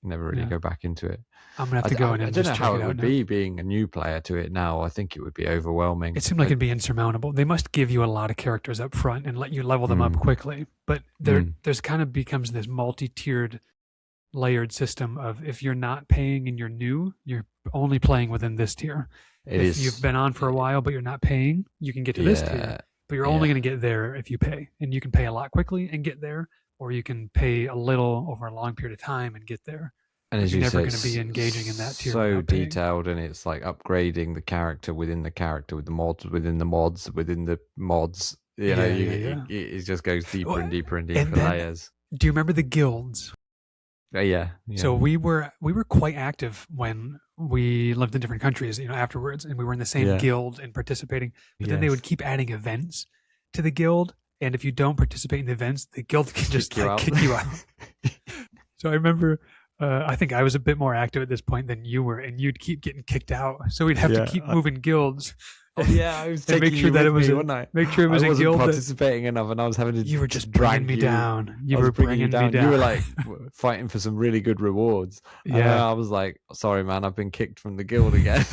never really go back into it. I'm gonna have to go in and just check it out. I don't know how it would be being a new player to it now. I think it would be overwhelming. It seemed like it'd be insurmountable. They must give you a lot of characters up front and let you level them up quickly. But there's kind of becomes this multi-tiered, layered system of, if you're not paying and you're new, you're only playing within this tier. If you've been on for a while but you're not paying, you can get to this tier. But you're only going to get there if you pay. And you can pay a lot quickly and get there, or you can pay a little over a long period of time and get there. And as you're you never say, going to be engaging in that tier. So detailed, and it's like upgrading the character within the character, with the mods within the mods within the mods. It just goes deeper and deeper and deeper layers. Do you remember the guilds? Yeah. So we were quite active when we lived in different countries, afterwards, and we were in the same guild and participating. But then they would keep adding events to the guild, and if you don't participate in the events, the guild can just kick you out. So I remember, I think I was a bit more active at this point than you were, and you'd keep getting kicked out. So we'd have to keep moving guilds. Oh, yeah, I was taking make sure that it was make sure it was I wasn't a guild participating enough, and I was having to. You were just bringing me down. You were bringing me down. You were like fighting for some really good rewards. Yeah, and I was like, sorry, man, I've been kicked from the guild again.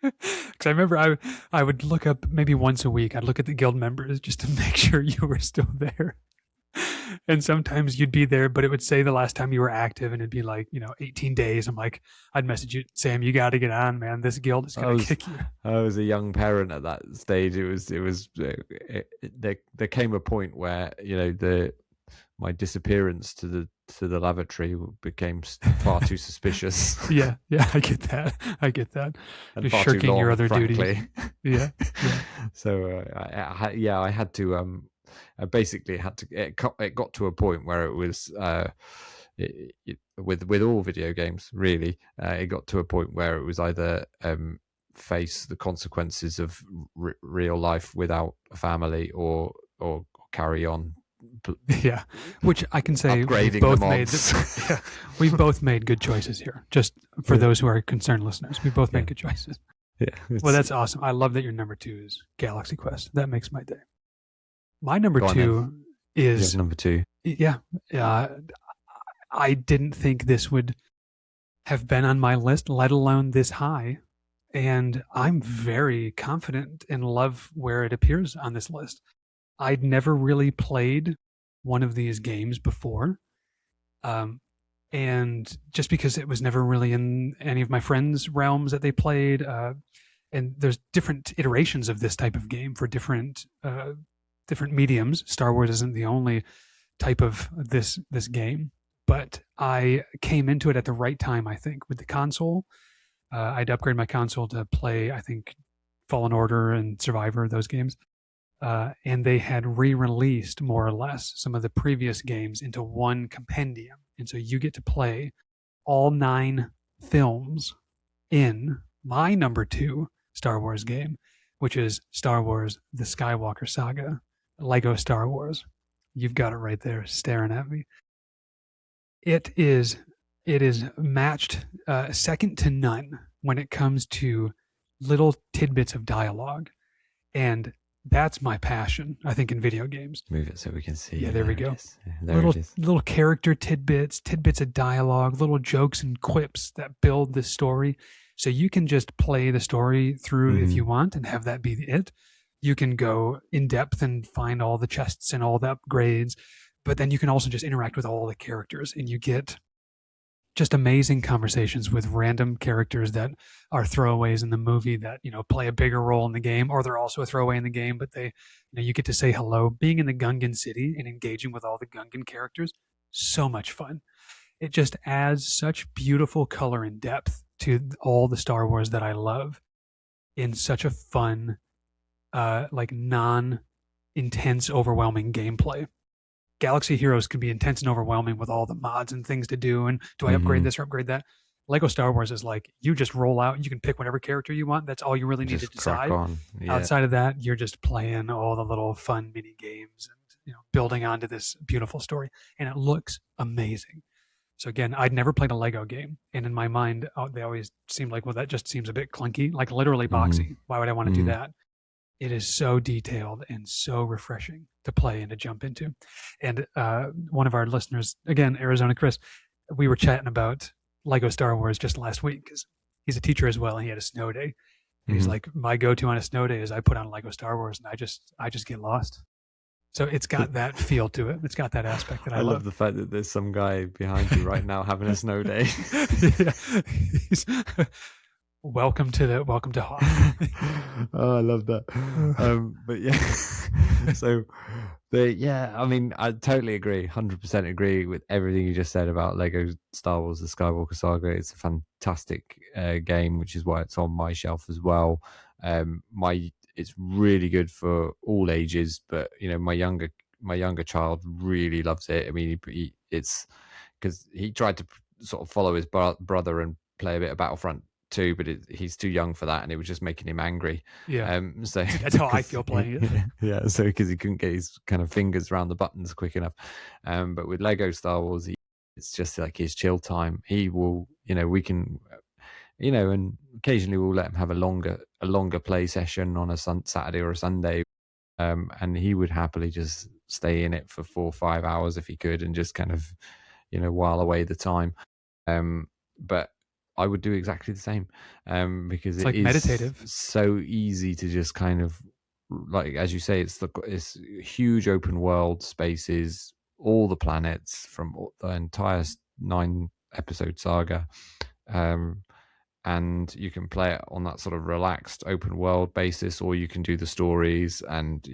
Because I remember I would look up maybe once a week. I'd look at the guild members just to make sure you were still there. And sometimes you'd be there, but it would say the last time you were active, and it'd be like 18 days. I'm like, I'd message you, Sam, you got to get on, man. This guild is going to kick you. I was a young parent at that stage. There came a point where my disappearance to the lavatory became far too suspicious. Yeah, I get that. And you're shirking your other duties. Yeah. So I had to. I basically had to. It got to a point where it was with all video games. Really, it got to a point where it was either face the consequences of real life without a family, or carry on Yeah, which I can say upgrading we've both the made. mods. Yeah, we've both made good choices here. Just for those who are concerned listeners, we both made good choices. Yeah. Well, that's awesome. I love that your number 2 is Galaxy Quest. That makes my day. My number Go on 2 is number 2. yeah. I didn't think this would have been on my list, let alone this high. And I'm very confident and love where it appears on this list. I'd never really played one of these games before. And just because it was never really in any of my friends' realms that they played, and there's different iterations of this type of game for different mediums. Star Wars isn't the only type of this game, but I came into it at the right time, I think, with the console. I'd upgrade my console to play, I think, Fallen Order and Survivor, those games. And they had re-released, more or less, some of the previous games into one compendium. And so you get to play all 9 films in my number 2 Star Wars game, which is Star Wars The Skywalker Saga, Lego Star Wars. You've got it right there staring at me. It is matched second to none when it comes to little tidbits of dialogue. And that's my passion, I think, in video games. Move it so we can see. Yeah, there we go. There it is. Little character tidbits of dialogue, little jokes and quips that build the story. So you can just play the story through if you want and have that be it. You can go in depth and find all the chests and all the upgrades, but then you can also just interact with all the characters, and you get just amazing conversations with random characters that are throwaways in the movie that, play a bigger role in the game, or they're also a throwaway in the game, but they, you get to say hello. Being in the Gungan city and engaging with all the Gungan characters, so much fun. It just adds such beautiful color and depth to all the Star Wars that I love in such a fun, non-intense, overwhelming gameplay. Galaxy Heroes can be intense and overwhelming with all the mods and things to do. And do I upgrade this or upgrade that? Lego Star Wars is like, you just roll out, you can pick whatever character you want. That's all you really need to decide. Yeah. Outside of that, you're just playing all the little fun mini games and building onto this beautiful story. And it looks amazing. So again, I'd never played a Lego game. And in my mind, they always seemed like, well, that just seems a bit clunky, like literally boxy. Why would I want to do that? It is so detailed and so refreshing to play and to jump into. And one of our listeners, again, Arizona Chris, we were chatting about Lego Star Wars just last week because he's a teacher as well, and he had a snow day. And he's like, my go-to on a snow day is I put on Lego Star Wars, and I just get lost. So it's got that feel to it. It's got that aspect that I love. I love the fact that there's some guy behind you right now having a snow day. Welcome to Hoth. Oh, I love that. But yeah, so I mean, I totally agree, 100% agree with everything you just said about Lego Star Wars: The Skywalker Saga. It's a fantastic game, which is why it's on my shelf as well. It's really good for all ages, but my younger child really loves it. I mean, it's because he tried to sort of follow his brother and play a bit of Battlefront too, but he's too young for that, and it was just making him angry. Yeah. So that's how I feel playing it. Yeah. So because he couldn't get his kind of fingers around the buttons quick enough. But with Lego Star Wars, it's just like his chill time. He will, we can, and occasionally we'll let him have a longer play session on a Saturday or a Sunday. And he would happily just stay in it for 4 or 5 hours if he could, and just kind of, while away the time. But I would do exactly the same, because it's like meditative. So easy to just kind of, like as you say, it's huge open world spaces, all the planets from the entire 9-episode saga, and you can play it on that sort of relaxed open world basis, or you can do the stories, and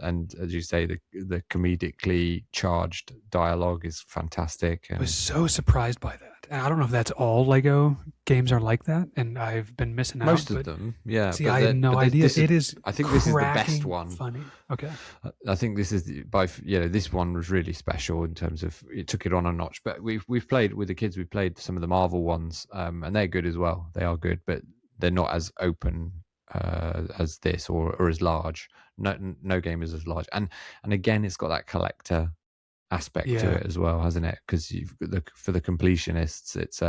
as you say, the comedically charged dialogue is fantastic. I was so surprised by that. And I don't know if that's all Lego games are like that, and I've been missing out. Most of them, yeah. See, I had no idea. I think this is the best one. Funny. Okay. I think this is this one was really special in terms of it took it on a notch. But we've played with the kids. We've played some of the Marvel ones, and they're good as well. They are good, but they're not as open as this or as large. No game is as large, and again, it's got that collector aspect to it as well, hasn't it? Because for the completionists, it's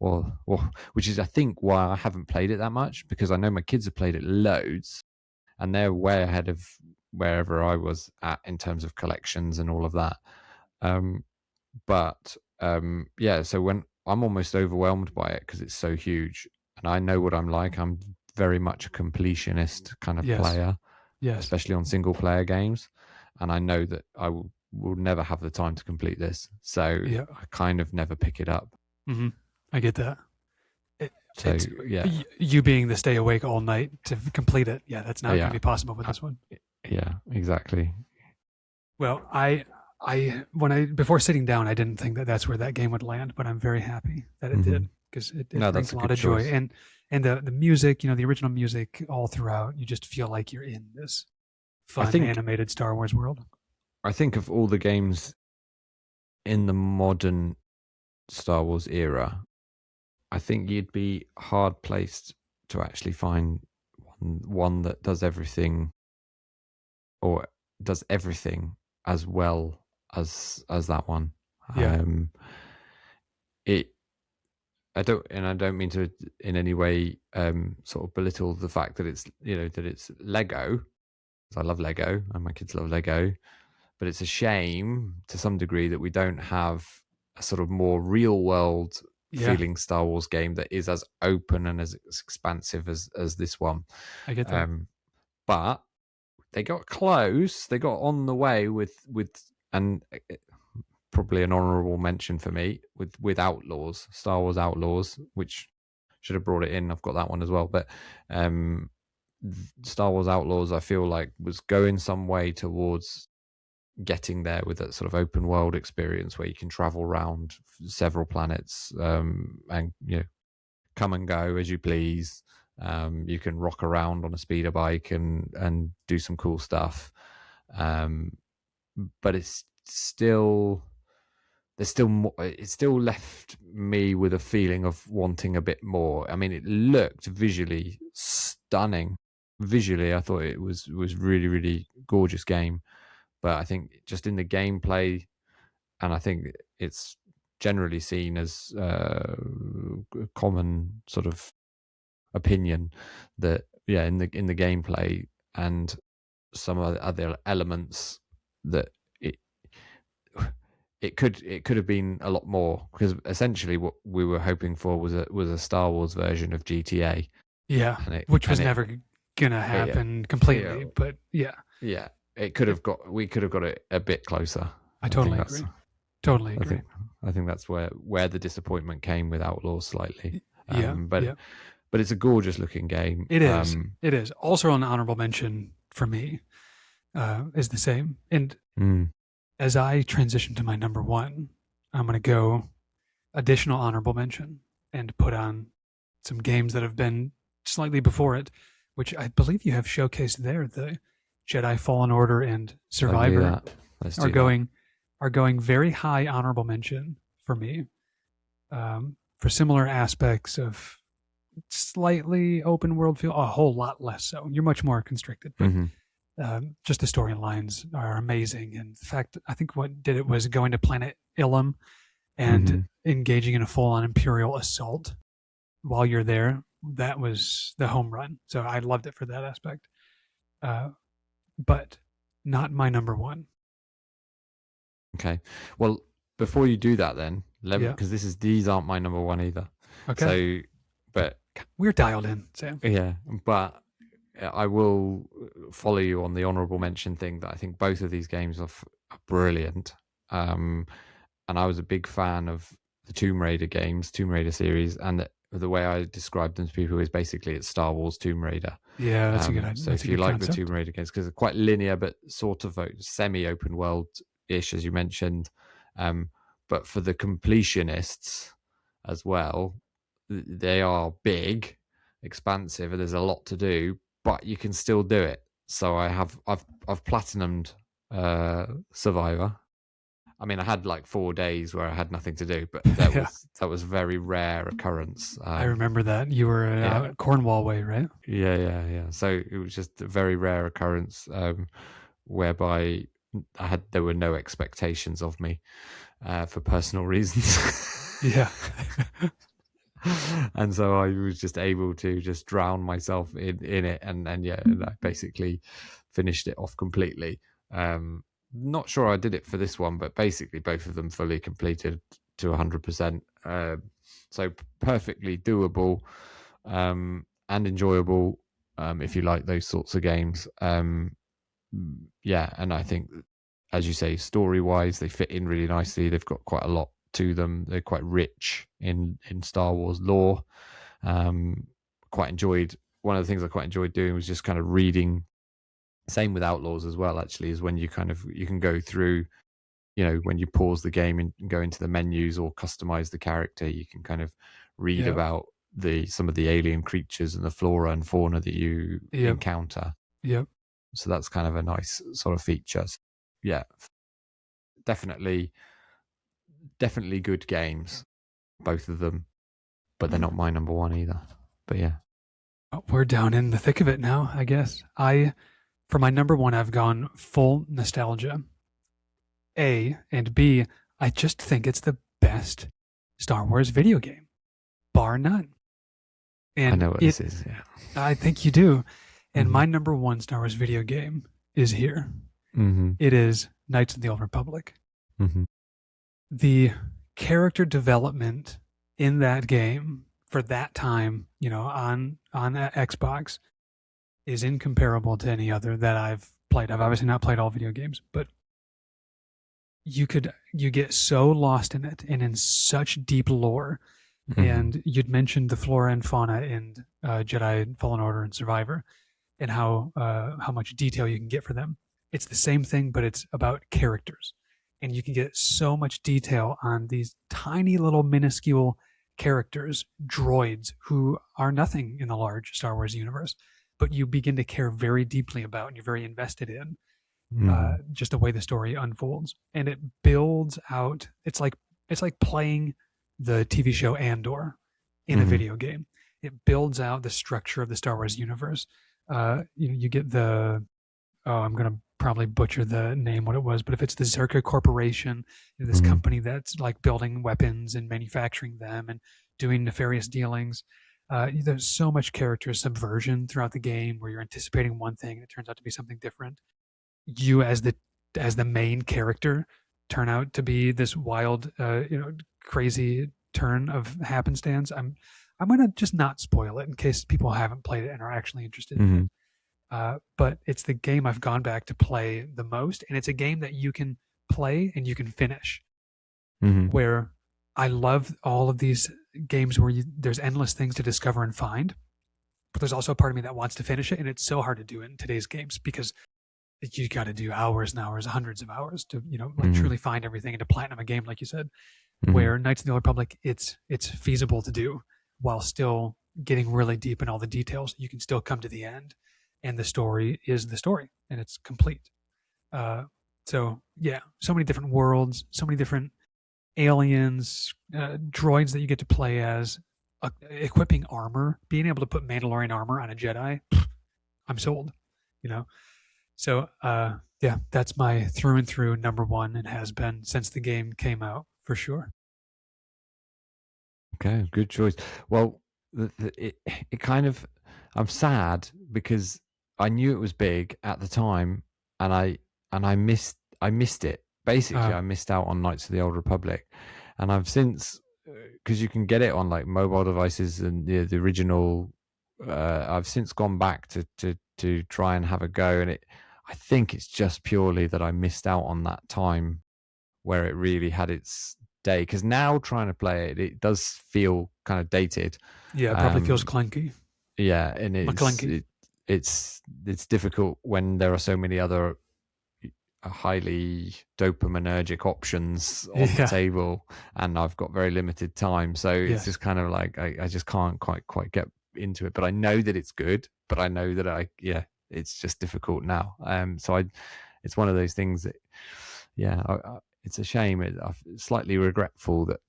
well, which is I think why I haven't played it that much, because I know my kids have played it loads, and they're way ahead of wherever I was at in terms of collections and all of that. But yeah, so when I'm almost overwhelmed by it because it's so huge, and I know what I'm like. I'm very much a completionist kind of player, especially on single player games, and I know that I will never have the time to complete this, so I kind of never pick it up. I get that. So you being the stay awake all night to complete it, that's not going to be possible with this one. Yeah, exactly. Well, before sitting down, I didn't think that that's where that game would land, but I'm very happy that it did, because it brings a lot of joy. And the music, the original music all throughout, you just feel like you're in this fun animated Star Wars world. I think of all the games in the modern Star Wars era, I think you'd be hard placed to actually find one that does everything, or does everything as well as that one. I don't mean to in any way sort of belittle the fact that it's that it's Lego, because I love Lego and my kids love Lego, but it's a shame to some degree that we don't have a sort of more real world feeling Star Wars game that is as open and as expansive as this one. I get that. But they got close. They got on the way with and probably an honorable mention for me with Outlaws, Star Wars Outlaws, which should have brought it in. I've got that one as well. But Star Wars Outlaws, I feel like, was going some way towards getting there with that sort of open world experience where you can travel around several planets and come and go as you please. You can rock around on a speeder bike and do some cool stuff, but it's still more. It still left me with a feeling of wanting a bit more. I mean, it looked visually stunning. Visually, I thought it was really, really gorgeous game. But I think just in the gameplay, and I think it's generally seen as a common sort of opinion that in the gameplay and some of the other elements, that it could have been a lot more, because essentially what we were hoping for was a Star Wars version of GTA. Yeah, which was never gonna happen completely, but it could have got. We could have got it a bit closer. I totally agree. Totally agree. I think that's where the disappointment came with Outlaws slightly. But it's a gorgeous looking game. It is. It is. Also, an honorable mention for me is the same. And as I transition to my number one, I'm going to go additional honorable mention and put on some games that have been slightly before it, which I believe you have showcased there. The Jedi Fallen Order and Survivor are going very high honorable mention for me, for similar aspects of slightly open world feel, a whole lot less so. You're much more constricted, but just the storylines are amazing. And the fact, I think what did it was going to planet Ilum and engaging in a full-on Imperial assault while you're there. That was the home run. So I loved it for that aspect. But not my number one. Okay. Well, before you do that then, because these aren't my number one either. Okay. So, but we're dialed in, Sam. Yeah, but I will follow you on the honorable mention thing, that I think both of these games are brilliant. And I was a big fan of the Tomb Raider games, Tomb Raider series, and the way I described them to people is basically it's Star Wars Tomb Raider. Yeah, that's a good idea. So if you like the Tomb Raider games, because they're quite linear but sort of semi-open world-ish, as you mentioned, but for the completionists as well, they are big, expansive, and there's a lot to do, but you can still do it. So I've platinumed Survivor, I mean, I had like 4 days where I had nothing to do, but that Yeah. was a very rare occurrence. I remember that. You were out Cornwall way, right? Yeah. So it was just a very rare occurrence, whereby there were no expectations of me for personal reasons. Yeah. And so I was just able to just drown myself in it, and I basically finished it off completely. Not sure I did it for this one, but basically both of them fully completed to 100%. So perfectly doable, and enjoyable, if you like those sorts of games. And I think, as you say, story-wise, they fit in really nicely. They've got quite a lot to them. They're quite rich in Star Wars lore. Quite enjoyed. One of the things I quite enjoyed doing was just kind of reading. Same with Outlaws as well, actually, is when you can go through, when you pause the game and go into the menus or customize the character, you can kind of read about some of the alien creatures and the flora and fauna that you encounter. Yep. So that's kind of a nice sort of feature. Yeah, definitely good games, both of them, but they're not my number one either. But yeah. We're down in the thick of it now, I guess. For my number one, I've gone full nostalgia. A, and B, I just think it's the best Star Wars video game, bar none. And I know what this is, yeah. I think you do. And my number one Star Wars video game is here. Mm-hmm. It is Knights of the Old Republic. Mm-hmm. The character development in that game for that time, on that Xbox, is incomparable to any other that I've played. I've obviously not played all video games, but you get so lost in it and in such deep lore. Mm-hmm. And you'd mentioned the flora and fauna in Jedi Fallen Order and Survivor, and how much detail you can get for them. It's the same thing, but it's about characters. And you can get so much detail on these tiny little minuscule characters, droids, who are nothing in the large Star Wars universe, but you begin to care very deeply about and you're very invested in just the way the story unfolds. And it builds out, it's like playing the TV show Andor in a video game. It builds out the structure of the Star Wars universe. You get I'm going to probably butcher the name, what it was, but if it's the Zerka Corporation, this company that's like building weapons and manufacturing them and doing nefarious dealings, there's so much character subversion throughout the game where you're anticipating one thing and it turns out to be something different. You as the main character turn out to be this wild, crazy turn of happenstance. I'm going to just not spoil it in case people haven't played it and are actually interested in it. But it's the game I've gone back to play the most, and it's a game that you can play and you can finish. Where I love all of these games where there's endless things to discover and find, but there's also a part of me that wants to finish it, and it's so hard to do it in today's games because you got to do hours and hours, hundreds of hours to truly find everything and to platinum a game, like you said. Where Knights of the Old Republic, it's feasible to do while still getting really deep in all the details. You can still come to the end. And the story is the story, and it's complete. So many different worlds, so many different aliens, droids that you get to play as, equipping armor, being able to put Mandalorian armor on a Jedi. I'm sold, So, that's my through and through number one and has been since the game came out, for sure. Okay, good choice. Well, it kind of, I'm sad because I knew it was big at the time, and I missed it. Basically, I missed out on Knights of the Old Republic, and I've since, because you can get it on like mobile devices and the original. I've since gone back to try and have a go, and I think it's just purely that I missed out on that time where it really had its day. Because now trying to play it does feel kind of dated. Yeah, it probably feels clunky. Yeah, and it's difficult when there are so many other highly dopaminergic options on the table, and I've got very limited time. So it's just kind of like I just can't quite get into it. But I know that it's good. But I know that it's just difficult now. So it's one of those things that it's a shame. I'm slightly regretful that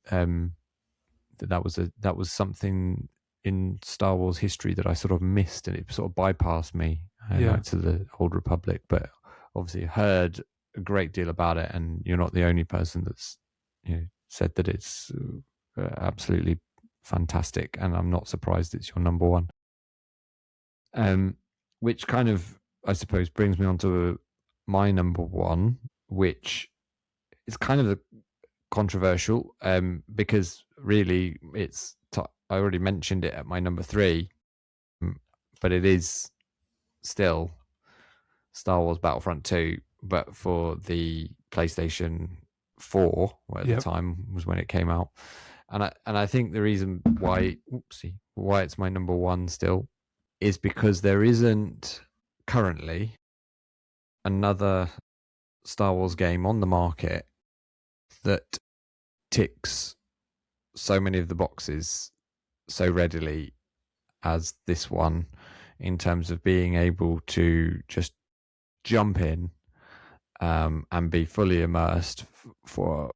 that was something in Star Wars history that I sort of missed, and it sort of bypassed me to the Old Republic. But obviously, heard a great deal about it, and you're not the only person that's said that it's absolutely fantastic, and I'm not surprised it's your number one. Which kind of, I suppose, brings me on to my number one, which is kind of controversial, because really it's I already mentioned it at my number 3, but it is still Star Wars Battlefront 2, but for the PlayStation 4, at the time was when it came out. And I think the reason why it's my number one still is because there isn't currently another Star Wars game on the market that ticks so many of the boxes so readily as this one, in terms of being able to just jump in and be fully immersed for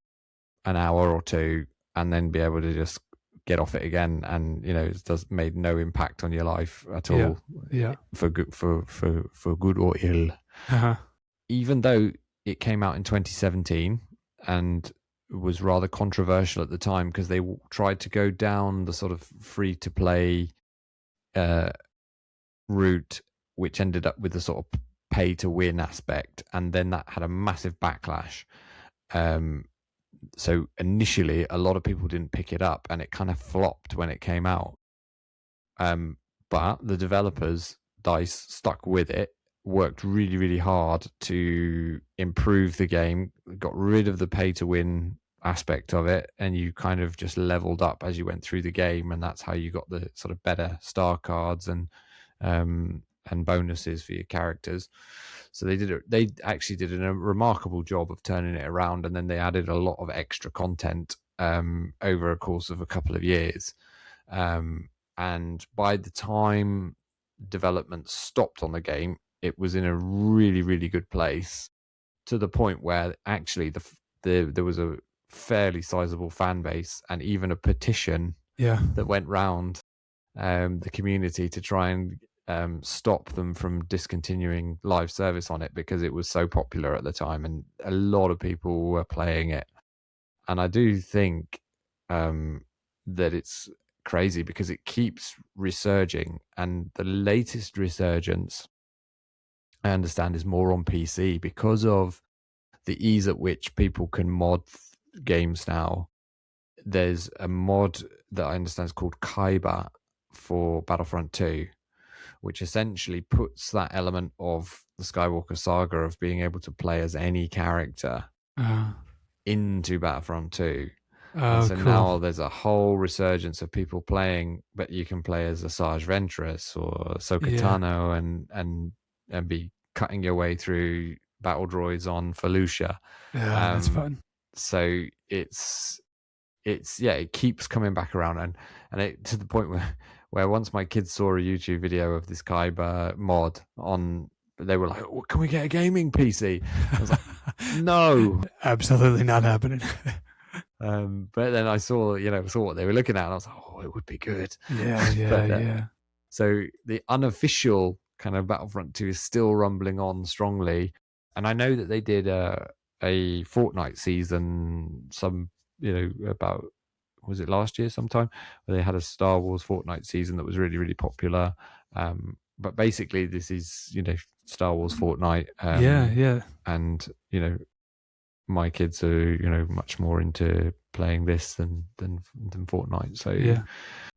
an hour or two, and then be able to just get off it again, and it does made no impact on your life at all, for good or ill. Even though it came out in 2017 and was rather controversial at the time, because they tried to go down the sort of free to play route, which ended up with the sort of pay to win aspect, and then that had a massive backlash. So initially a lot of people didn't pick it up, and it kind of flopped when it came out. But the developers, DICE, stuck with it, worked really, really hard to improve the game, got rid of the pay to win aspect of it, and you kind of just leveled up as you went through the game, and that's how you got the sort of better star cards and bonuses for your characters. So they actually did a remarkable job of turning it around, and then they added a lot of extra content over a course of a couple of years, and by the time development stopped on the game, it was in a really, really good place, to the point where actually there was a fairly sizable fan base, and even a petition that went round the community to try and stop them from discontinuing live service on it, because it was so popular at the time and a lot of people were playing it. And I do think that it's crazy because it keeps resurging, and the latest resurgence, I understand, is more on PC because of the ease at which people can mod games now. There's a mod that I understand is called Kaiba for Battlefront 2, which essentially puts that element of the Skywalker saga of being able to play as any character into Battlefront 2. And so cool. Now there's a whole resurgence of people playing, but you can play as Asajj Ventress or Ahsoka Tano and be cutting your way through battle droids on Felucia. That's fun. So it keeps coming back around, and it, to the point where once my kids saw a YouTube video of this Kaiba mod on, they were like, oh, can we get a gaming PC? I was like, no, absolutely not happening. But then I saw what they were looking at, and I was like, oh, it would be good. Yeah. So the unofficial kind of Battlefront 2 is still rumbling on strongly, and I know that they did a Fortnite season about, was it last year sometime, where they had a Star Wars Fortnite season that was really, really popular. But basically this is Star Wars Fortnite. And my kids are much more into playing this than Fortnite. So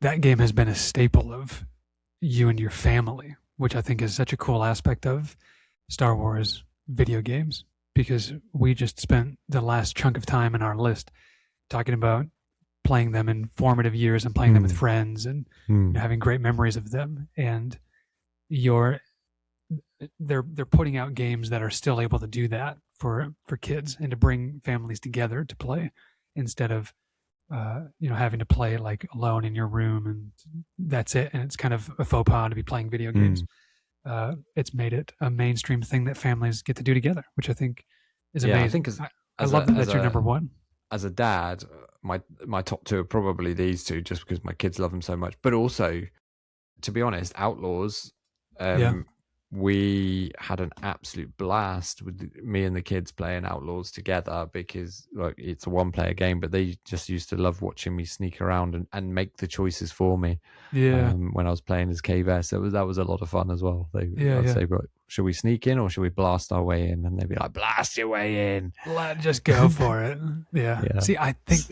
that game has been a staple of you and your family, which I think is such a cool aspect of Star Wars video games, because we just spent the last chunk of time in our list talking about playing them in formative years and playing them with friends and having great memories of them. And they're putting out games that are still able to do that for kids and to bring families together to play, instead of having to play like alone in your room and that's it, and it's kind of a faux pas to be playing video games. It's made it a mainstream thing that families get to do together, which I think is amazing. I love that that's your number one. As a dad, my top two are probably these two, just because my kids love them so much. But also, to be honest, Outlaws. We had an absolute blast with me and the kids playing Outlaws together, because like it's a one-player game, but they just used to love watching me sneak around and make the choices for me. When I was playing as KVS, that was a lot of fun as well. I'd say, right, should we sneak in or should we blast our way in? And they'd be like, blast your way in. Just go for it. Yeah. See, I think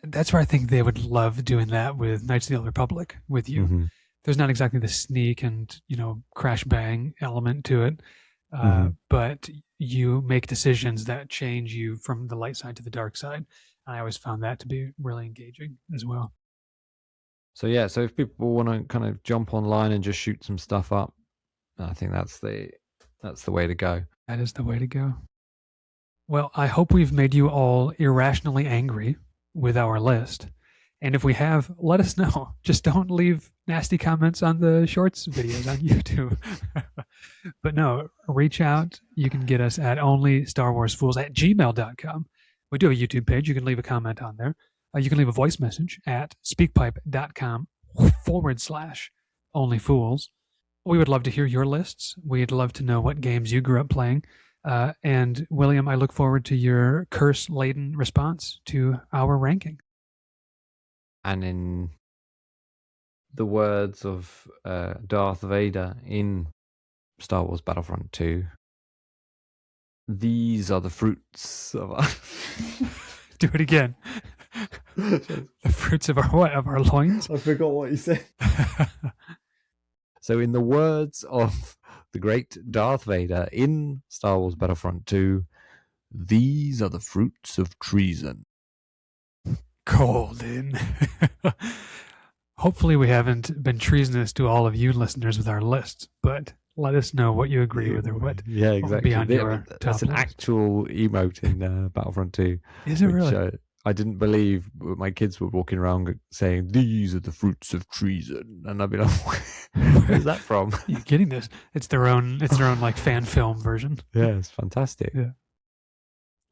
that's where I think they would love doing that with Knights of the Old Republic with you. Mm-hmm. There's not exactly the sneak and, crash bang element to it. But you make decisions that change you from the light side to the dark side. And I always found that to be really engaging as well. So if people want to kind of jump online and just shoot some stuff up, I think that's the way to go. That is the way to go. Well, I hope we've made you all irrationally angry with our list. And if we have, let us know. Just don't leave nasty comments on the shorts videos on YouTube. But no, reach out. You can get us at onlystarwarsfools@gmail.com. We do have a YouTube page. You can leave a comment on there. You can leave a voice message at speakpipe.com/onlyfools. We would love to hear your lists. We'd love to know what games you grew up playing. And William, I look forward to your curse-laden response to our ranking. And in the words of Darth Vader in Star Wars Battlefront 2, these are the fruits of our... Do it again. The fruits of our what? Of our loins? I forgot what you said. So in the words of the great Darth Vader in Star Wars Battlefront 2, these are the fruits of treason. Golden. Hopefully we haven't been treasonous to all of you listeners with our lists, but let us know what you agree with or what. Yeah, exactly. What your that's an actual emote in Battlefront 2. Is it really? I didn't believe my kids were walking around saying, these are the fruits of treason. And I'd be like, where's that from? You're getting this. It's their own like fan film version. Yeah, it's fantastic. Yeah.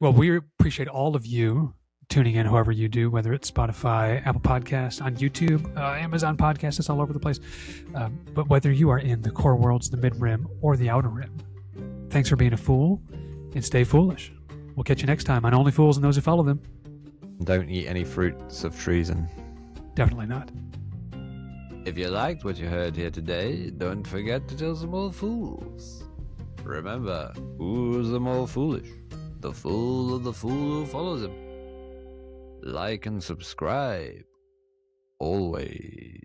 Well, we appreciate all of you tuning in, however you do, whether it's Spotify, Apple Podcasts, on YouTube, Amazon Podcasts, it's all over the place. But whether you are in the core worlds, the mid-rim, or the outer rim, thanks for being a fool, and stay foolish. We'll catch you next time on Only Fools and Those Who Follow Them. Don't eat any fruits of treason. Definitely not. If you liked what you heard here today, don't forget to tell some more fools. Remember, who's the more foolish? The fool or the fool who follows him? Like and subscribe. Always.